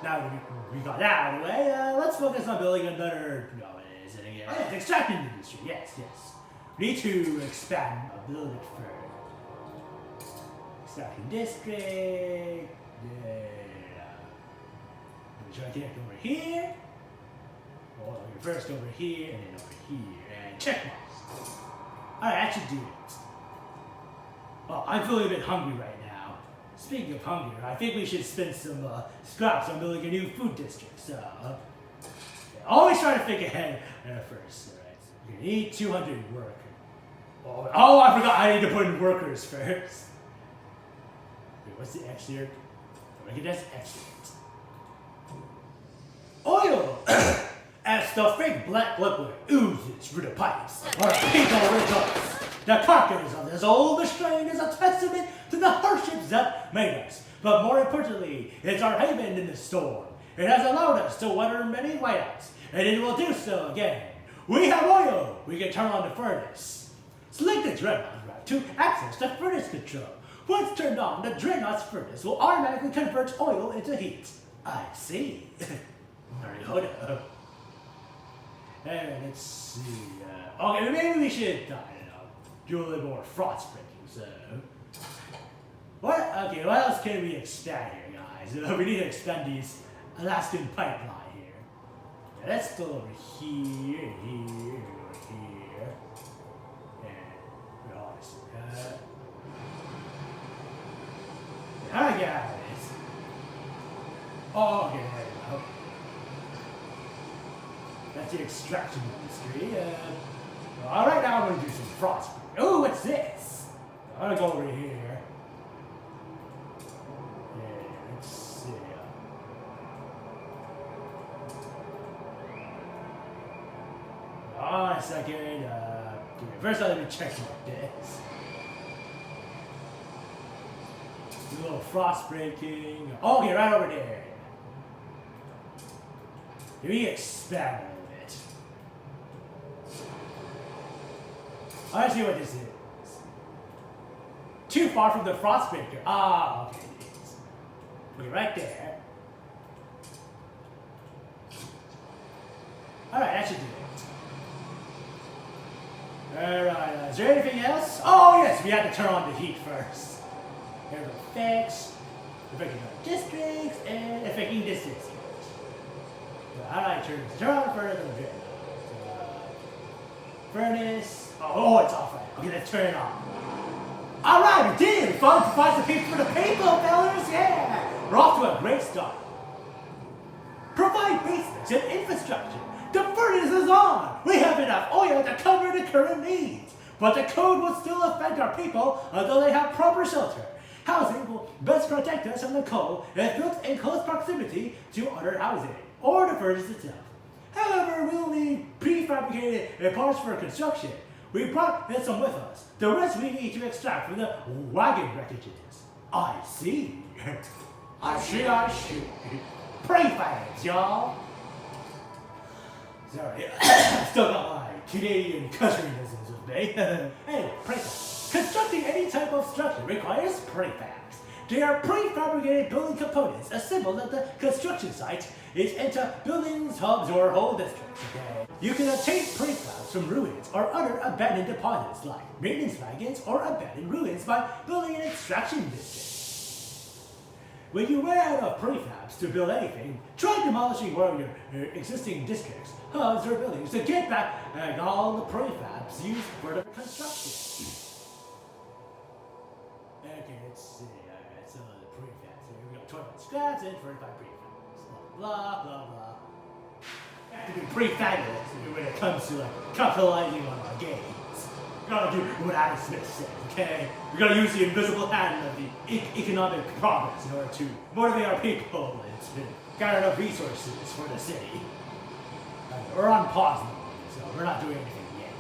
Now that we got that out of the way, let's focus on building another... No, what is it again? Oh, extracting industry, yes. We need to expand a little bit further. Extracting district... Try to connect over here. Well, first over here, and then over here, and check marks. Alright, that should do it. Oh, I'm feeling a bit hungry right now. Speaking of hunger, I think we should spend some scraps on building a new food district, so... always try to think ahead first, alright? We're gonna need 200 workers. Oh, I forgot I need to put in workers first. Wait, what's the X here? I think that's excellent. Oil! As the fake black liquid oozes through the pipes, our people rejoice. The carcass of this old strain is a testament to the hardships that made us. But more importantly, it's our haven in the storm. It has allowed us to weather many whiteouts, and it will do so again. We have oil. We can turn on the furnace. Select the dreadnought route to access the furnace control. Once turned on, the dreadnought's furnace will automatically convert oil into heat. I see. Alright, hold up. And let's see. Okay, maybe we should do a little more frost breaking. So, what? Okay, what else can we expand here, guys? We need to expand these Alaskan pipeline here. Yeah, let's go over here, here. And we're all this. I got it. Oh, okay, there we go. That's the extraction industry. Alright, now I'm gonna do some frost. Oh, what's this? I'm gonna go over here. Yeah, let's see. Hold on a second. First, let me check like this. Do a little frost breaking. Oh, okay, right over there. Let me expand a little bit. Let's see what this is. Too far from the frostbreaker. Ah, okay, it is. Okay, right there. Alright, that should do it. Alright, is there anything else? Oh, yes, we have to turn on the heat first. There's effects, affecting our districts, and affecting districts. Alright, turn on the furnace. Furnace. Oh, it's off right. Okay, let's turn it on. Alright, we did! We finally provide some people for the people, fellas! Yeah! We're off to a great start. Provide basics and infrastructure. The furnace is on! We have enough oil to cover the current needs. But the code will still affect our people until they have proper shelter. Housing will best protect us from the cold if built in close proximity to other housing, or the furnace itself. However, we'll need prefabricated parts for construction. We brought some with us. The rest we need to extract from the wagon wreckages. I see. I see. Prefabs, y'all. Sorry, still got my Canadian countryisms with me. Anyway, prefabs. Constructing any type of structure requires prefabs. They are prefabricated building components assembled at the construction site into buildings, hubs, or whole districts. Okay. You can obtain prefabs from ruins or other abandoned deposits like maintenance wagons or abandoned ruins by building an extraction district. When you run out of prefabs to build anything, try demolishing one of your existing districts, hubs, or buildings to get back all the prefabs used for the construction. Okay, let's see. Alright, so the prefabs here. We got 25 scraps and 45 prefabs. Blah, blah, blah. You have to be prefabulous when it comes to capitalizing on our games. You gotta do what Adam Smith said, okay? We gotta use the invisible hand of the economic progress in order to motivate our people and to gather enough resources for the city. We're on pause mode, so we're not doing anything yet.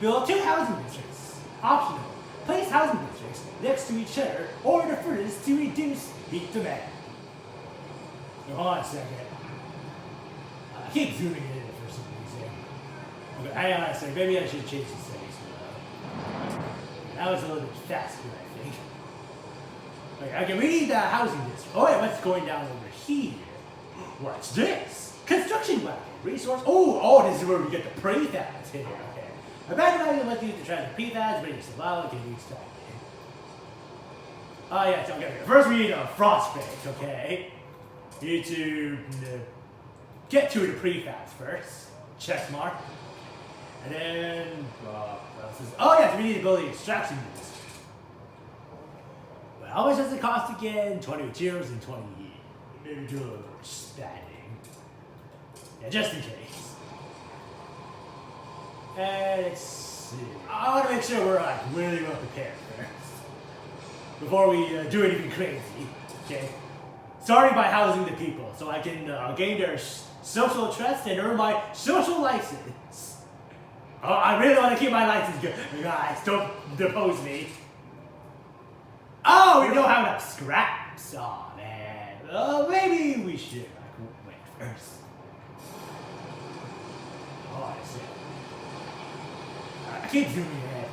Build 2 housing districts. Optional. Place housing districts next to each other or the furnace to reduce heat demand. Now, hold on a second. I keep zooming in for some reason. Okay, hang on a second. Maybe I should change the settings. That was a little bit faster, I think. Okay, we need the housing district. Oh, yeah, what's going down over here? What's this? Construction wagon. Resource. Oh, this is where we get the prefabs here. Okay. Abandoned wagon lets you use the treasure prefabs, but you survival can use that. Oh, yeah, so okay. First, we need a frostpunk, okay? We need to get to the prefabs first. Check mark. And then, oh yeah, we need to build the extraction units. Well, how much does it cost again? 20 materials and 20 heat. Maybe do a little more standing. Yeah, just in case. And let's see. I want to make sure we're really well prepared first. Before we do anything crazy, okay? Starting by housing the people, so I can gain their social trust and earn my social license. Oh, I really want to keep my license good. Guys, don't depose me. Oh, we don't have enough scraps. Oh, man. Maybe we should wait first. Oh, I see. I keep zooming ahead.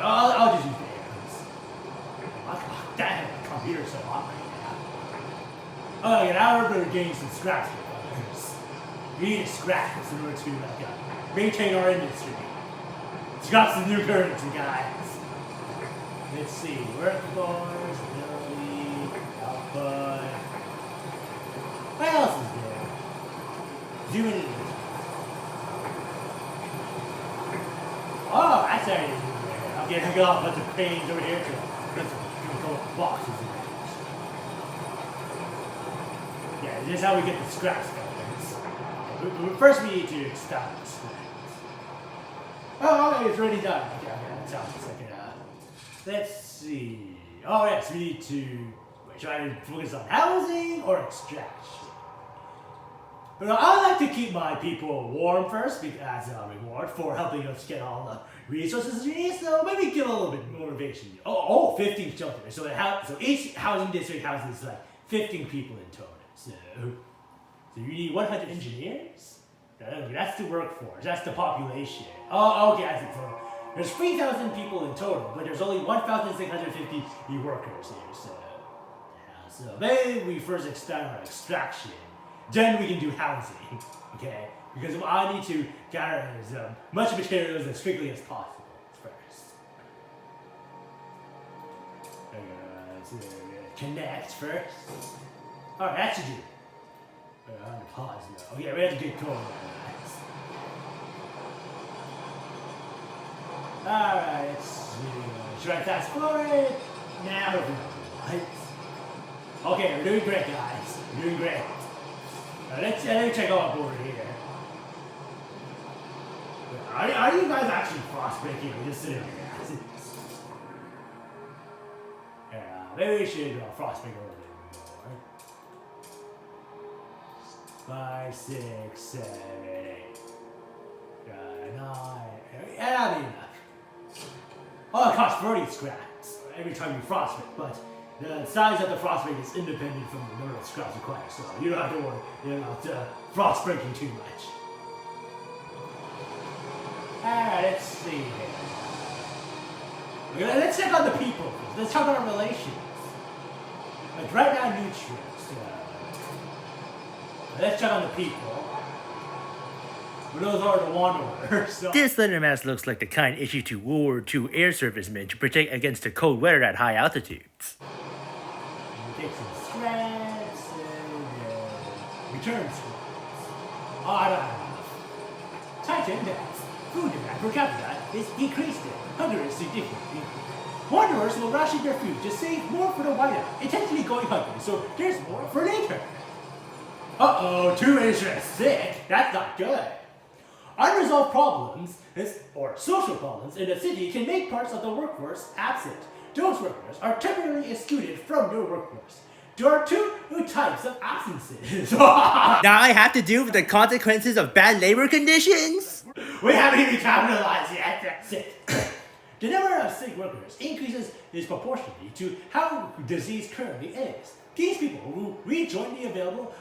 I'll just use the arrows. Oh, damn, the computer's so hot right now. Oh, yeah, now we're going to gain some scraps here. We need scraps in order to maintain our industry. Scraps is new currency, guys. Let's see. Workforce, ability, output. What else is there? Zoom in. Oh, that's already there. Okay, I got a bunch of cranes over here. Let's go boxes in there. Yeah, this is how we get the scraps going. First, we need to extract the scraps. Oh, okay, it's already done. Okay, that sounds like let's see. Oh, yes, we need to try to focus on housing or extraction. But I like to keep my people warm first as a reward for helping us get all the resources we need. So maybe give a little bit of motivation. 15 shelters. So each housing district houses like 15 people in total. So you need 100 engineers? That's the workforce. That's the population. Oh, okay, I see. So there's 3,000 people in total, but there's only 1,650 workers here. So maybe we first expand our extraction. Then we can do housing. Okay? Because I need to gather as much materials as quickly as possible first. Connect first. Alright, that should do it. I'm gonna pause now. Okay, we have to get going now, guys. Alright, let's see. Should I fast forward? Now we're doing what? Okay, we're doing great, guys. We're doing great. Let me check out over here. Are you guys actually frostbreaking or just sitting here? Yeah, maybe we should frostbreak a little bit more. 5, 6, 7, 8, 9. Yeah, that'll be enough. Oh, it costs 30 scraps every time you frostbreak, but the size of the frostbreak is independent from the number of scraps required, so you don't have to worry about frostbreaking too much. Alright, let's see here. Okay, let's check on the people. Let's talk about our relations. Like right now, nutrients. Let's check on the people. Those are the wanderers. So. This landmass looks like the kind issued to World War II air servicemen to protect against the cold weather at high altitudes. We take some scraps and return scraps. I don't have enough. Titan deaths. Food demand per capita is decreasing. Hunger is significantly increasing. Wanderers will ration their food to save more for the whiteout, intentionally going hungry, so there's more for later. Uh-oh, 2 Israel sick. That's not good. Unresolved problems, or social problems in a city can make parts of the workforce absent. Those workers are temporarily excluded from your workforce. There are 2 types of absences. Now I have to deal with the consequences of bad labor conditions? We haven't even capitalized yet. That's it. The number of sick workers increases disproportionately to how disease currently is. These people who rejoin the available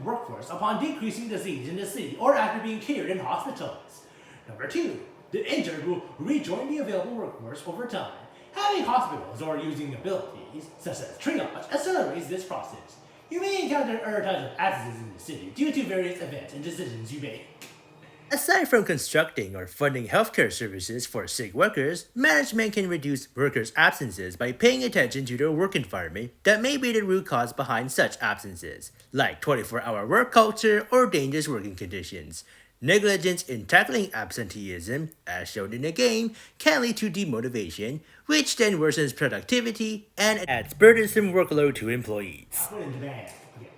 workforce upon decreasing disease in the city or after being cured in hospitals. Number 2, the injured will rejoin the available workforce over time. Having hospitals or using abilities, such as triage, accelerates this process. You may encounter other types of absences in the city due to various events and decisions you make. Aside from constructing or funding healthcare services for sick workers, management can reduce workers' absences by paying attention to their work environment that may be the root cause behind such absences, like 24-hour work culture or dangerous working conditions. Negligence in tackling absenteeism, as shown in the game, can lead to demotivation, which then worsens productivity and adds burdensome workload to employees. Output and demand. Okay.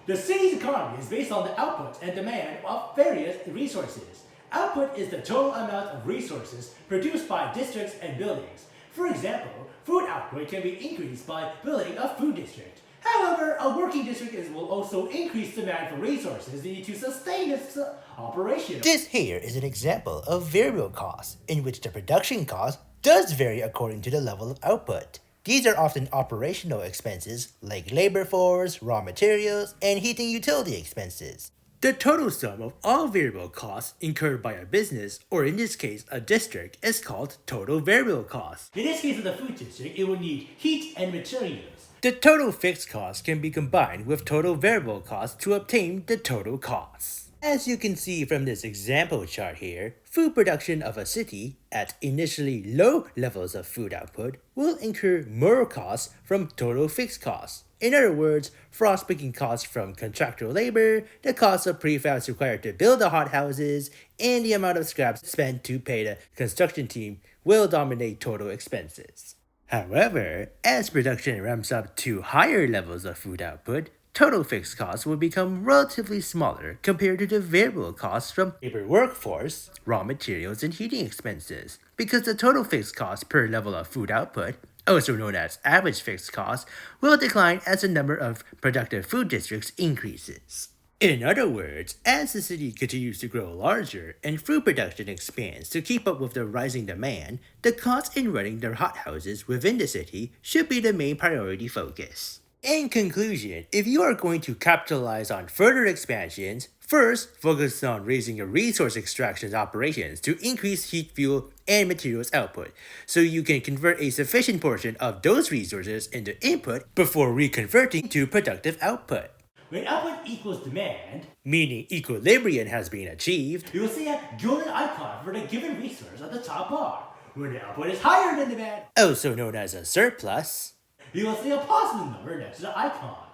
The city's economy is based on the output and demand of various resources. Output is the total amount of resources produced by districts and buildings. For example, food output can be increased by building a food district. However, a working district will also increase demand for resources needed to sustain its operation. This here is an example of variable costs, in which the production cost does vary according to the level of output. These are often operational expenses like labor force, raw materials, and heating utility expenses. The total sum of all variable costs incurred by a business, or in this case a district, is called total variable costs. In this case of the food district, it will need heat and materials. The total fixed cost can be combined with total variable costs to obtain the total costs. As you can see from this example chart here, food production of a city at initially low levels of food output will incur more costs from total fixed costs. In other words, frost-picking costs from contractual labor, the cost of prefabs required to build the hothouses, and the amount of scraps spent to pay the construction team will dominate total expenses. However, as production ramps up to higher levels of food output, total fixed costs will become relatively smaller compared to the variable costs from labor workforce, raw materials, and heating expenses, because the total fixed cost per level of food output, also known as average fixed cost, will decline as the number of productive food districts increases. In other words, as the city continues to grow larger and food production expands to keep up with the rising demand, the cost in running the hothouses within the city should be the main priority focus. In conclusion, if you are going to capitalize on further expansions, first focus on raising your resource extraction operations to increase heat, fuel, and materials output, so you can convert a sufficient portion of those resources into input before reconverting to productive output. When output equals demand, meaning equilibrium has been achieved, you will see a golden icon for the given resource at the top bar. When the output is higher than demand, also known as a surplus, you will see a positive number next to the icon.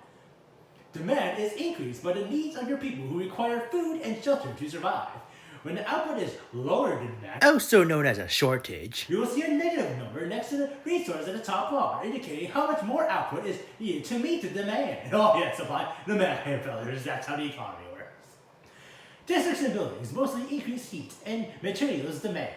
Demand is increased by the needs of your people who require food and shelter to survive. When the output is lower than demand, also known as a shortage, you will see a negative number next to the resource at the top bar, indicating how much more output is needed to meet the demand. Oh yeah, supply demand, fellas, that's how the economy works. Districts and buildings mostly increase heat and materials demand.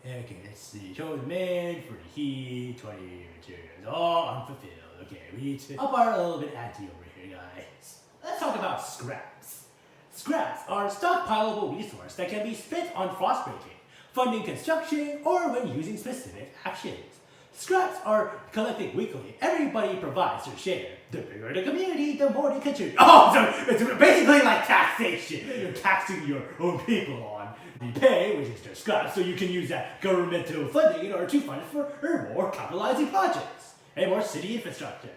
Okay, let's see. Total demand for the heat, 20 materials, all unfulfilled. Okay, we need to up our a little bit ante over here, guys. Let's talk about scraps. Scraps are a stockpileable resource that can be spent on frostbreaking, funding construction, or when using specific actions. Scraps are collected weekly. Everybody provides their share. The bigger the community, the more they contribute. Oh, so it's basically like taxation. You're taxing your own people on the pay, which is their scraps, so you can use that governmental funding in order to fund for more capitalizing projects and more city infrastructure.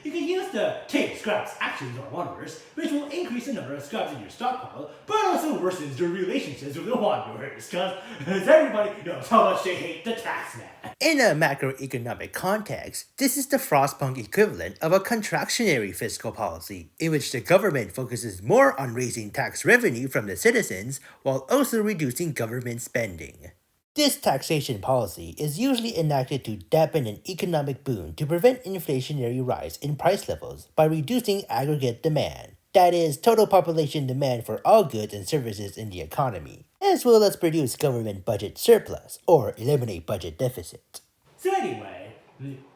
You can use the take scraps actions on wanderers, which will increase the number of scraps in your stockpile, but also worsens your relationships with the wanderers, because everybody knows how much they hate the taxman. In a macroeconomic context, this is the FROSTPUNK equivalent of a contractionary fiscal policy, in which the government focuses more on raising tax revenue from the citizens while also reducing government spending. This taxation policy is usually enacted to dampen an economic boom to prevent inflationary rise in price levels by reducing aggregate demand, that is, total population demand for all goods and services in the economy, as well as produce government budget surplus or eliminate budget deficit. So anyway,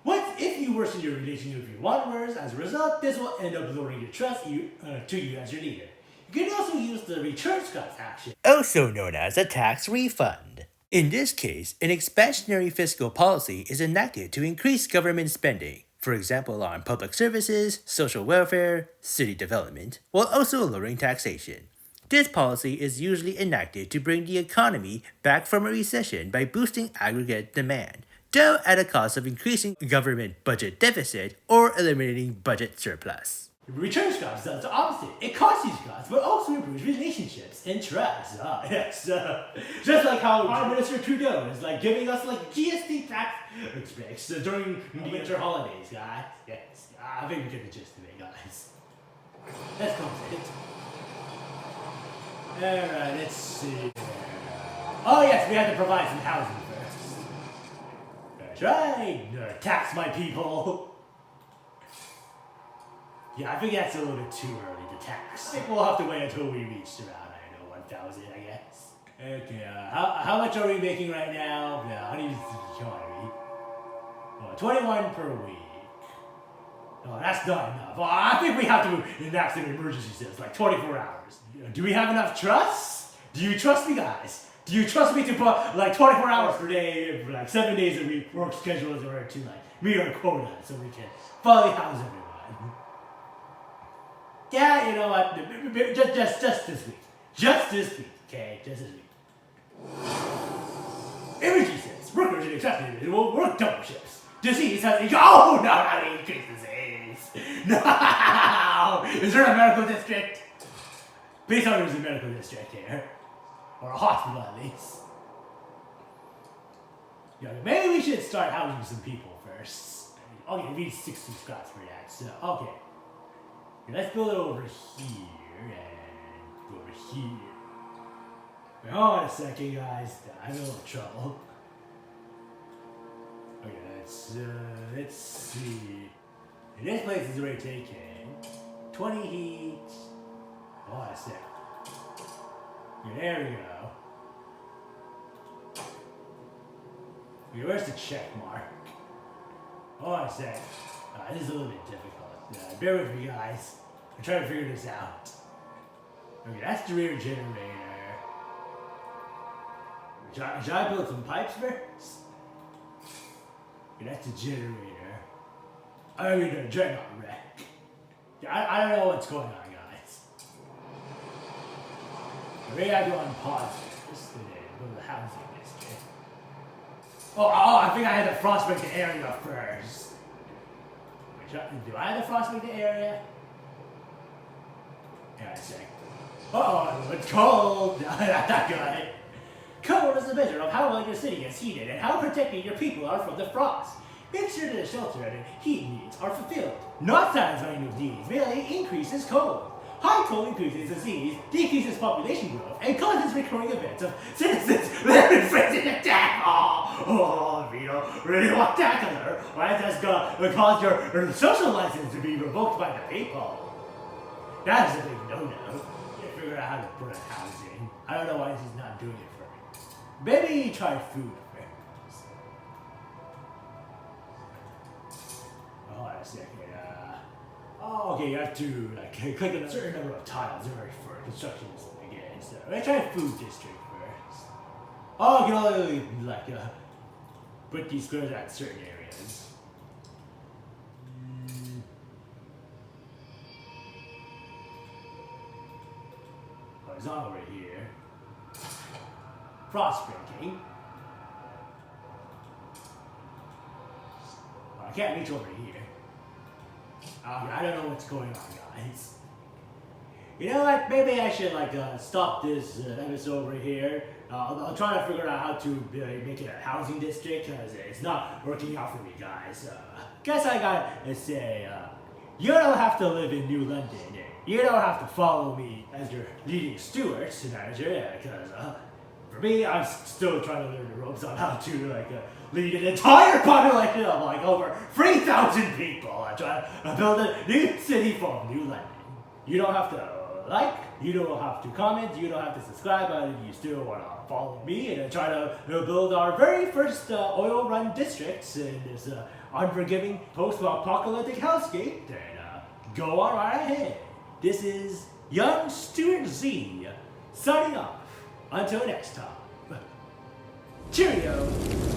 what if you worsen your relationship with your wanderers? As a result, this will end up lowering your trust to you as your leader. You can also use the return scraps action, Also known as a tax refund. In this case, an expansionary fiscal policy is enacted to increase government spending, for example on public services, social welfare, city development, while also lowering taxation. This policy is usually enacted to bring the economy back from a recession by boosting aggregate demand, though at a cost of increasing government budget deficit or eliminating budget surplus. Return scraps does the opposite. It costs you scraps, but also improves relationships and trust. Yes. Just like how Prime Minister Trudeau is like giving us like GST tax breaks during the winter holidays, guys. Yes. I think we get the gist of it, guys. Let's go with it. Alright, let's see. Oh yes, we have to provide some housing first. That's right. Tax my people. Yeah, I think that's a little bit too early to tax. I think we'll have to wait until we reach around, I don't know, 1,000, I guess. Okay, how much are we making right now? Yeah, how do you economy? 21 per week. Oh, that's not enough. Oh, I think we have to enact some emergency sales, like 24 hours. Do we have enough trust? Do you trust me, guys? Do you trust me to put like 24 hours per day, like 7 days a week, work schedules in order to like meet our quota so we can fully house everyone? Yeah, you know what? Just this week. Just this week, okay? Just this week. Energy says workers in accepted will work double shifts. Disease has oh no, not increase disease. No! Is there a medical district? Please tell me there's a medical district here. Or a hospital at least. Yeah, maybe we should start housing some people first. Okay, we need 60 scraps for that, so okay. Let's build it over here and go over here. Wait, hold on a second, guys. I'm in a little trouble. Okay, let's see. This place is already taken. 20 heat. Hold on a sec. Okay, there we go. Okay, where's the check mark? Hold on a sec. This is a little bit difficult. Bear with me, guys. I'm trying to figure this out. Okay, that's the rear generator. Should I build some pipes first? Okay, that's the generator. I mean, the dreadnought wreck. I don't know what's going on, guys. Maybe I go on pause first and then go to the housing district. Oh, I think I had to frostbite the area first. Do I have the frostbite the area? Yeah, I say. Oh, it's cold! That's not good. Cold is a measure of how well your city is heated and how protected your people are from the frost. Make sure that the shelter and heat needs are fulfilled. Not satisfying those needs merely increases cold. High cold increases disease, decreases population growth, and causes recurring events of citizens living freezing to death. Oh, you don't really want that to her. Right? That's gonna cause your social license to be revoked by the people. That is a big no-no. Can't figure out how to put on housing. I don't know why he's not doing it for me. Maybe try food first. Hold on a second. Oh, okay, you have to like click on a certain number of tiles in order for construction to begin. So let's try food district first. Oh, you can only like put these squares at certain areas. Horizontal right here. Frostpunk. I can't reach over here. I don't know what's going on, guys. You know what? Maybe I should stop this episode over here. I'll try to figure out how to make it a housing district because it's not working out for me, guys. Guess I gotta say, you don't have to live in New London. You don't have to follow me as your leading steward, manager. Because for me, I'm still trying to learn the ropes on how to lead an entire population of over 3,000 people. I try to build a new city for New London. You don't have to like, you don't have to comment, you don't have to subscribe, but if you still want to follow me and try to build our very first oil run districts in this unforgiving post-apocalyptic hellscape, then go on right ahead. This is Young Stuart Z signing off. Until next time. Cheerio!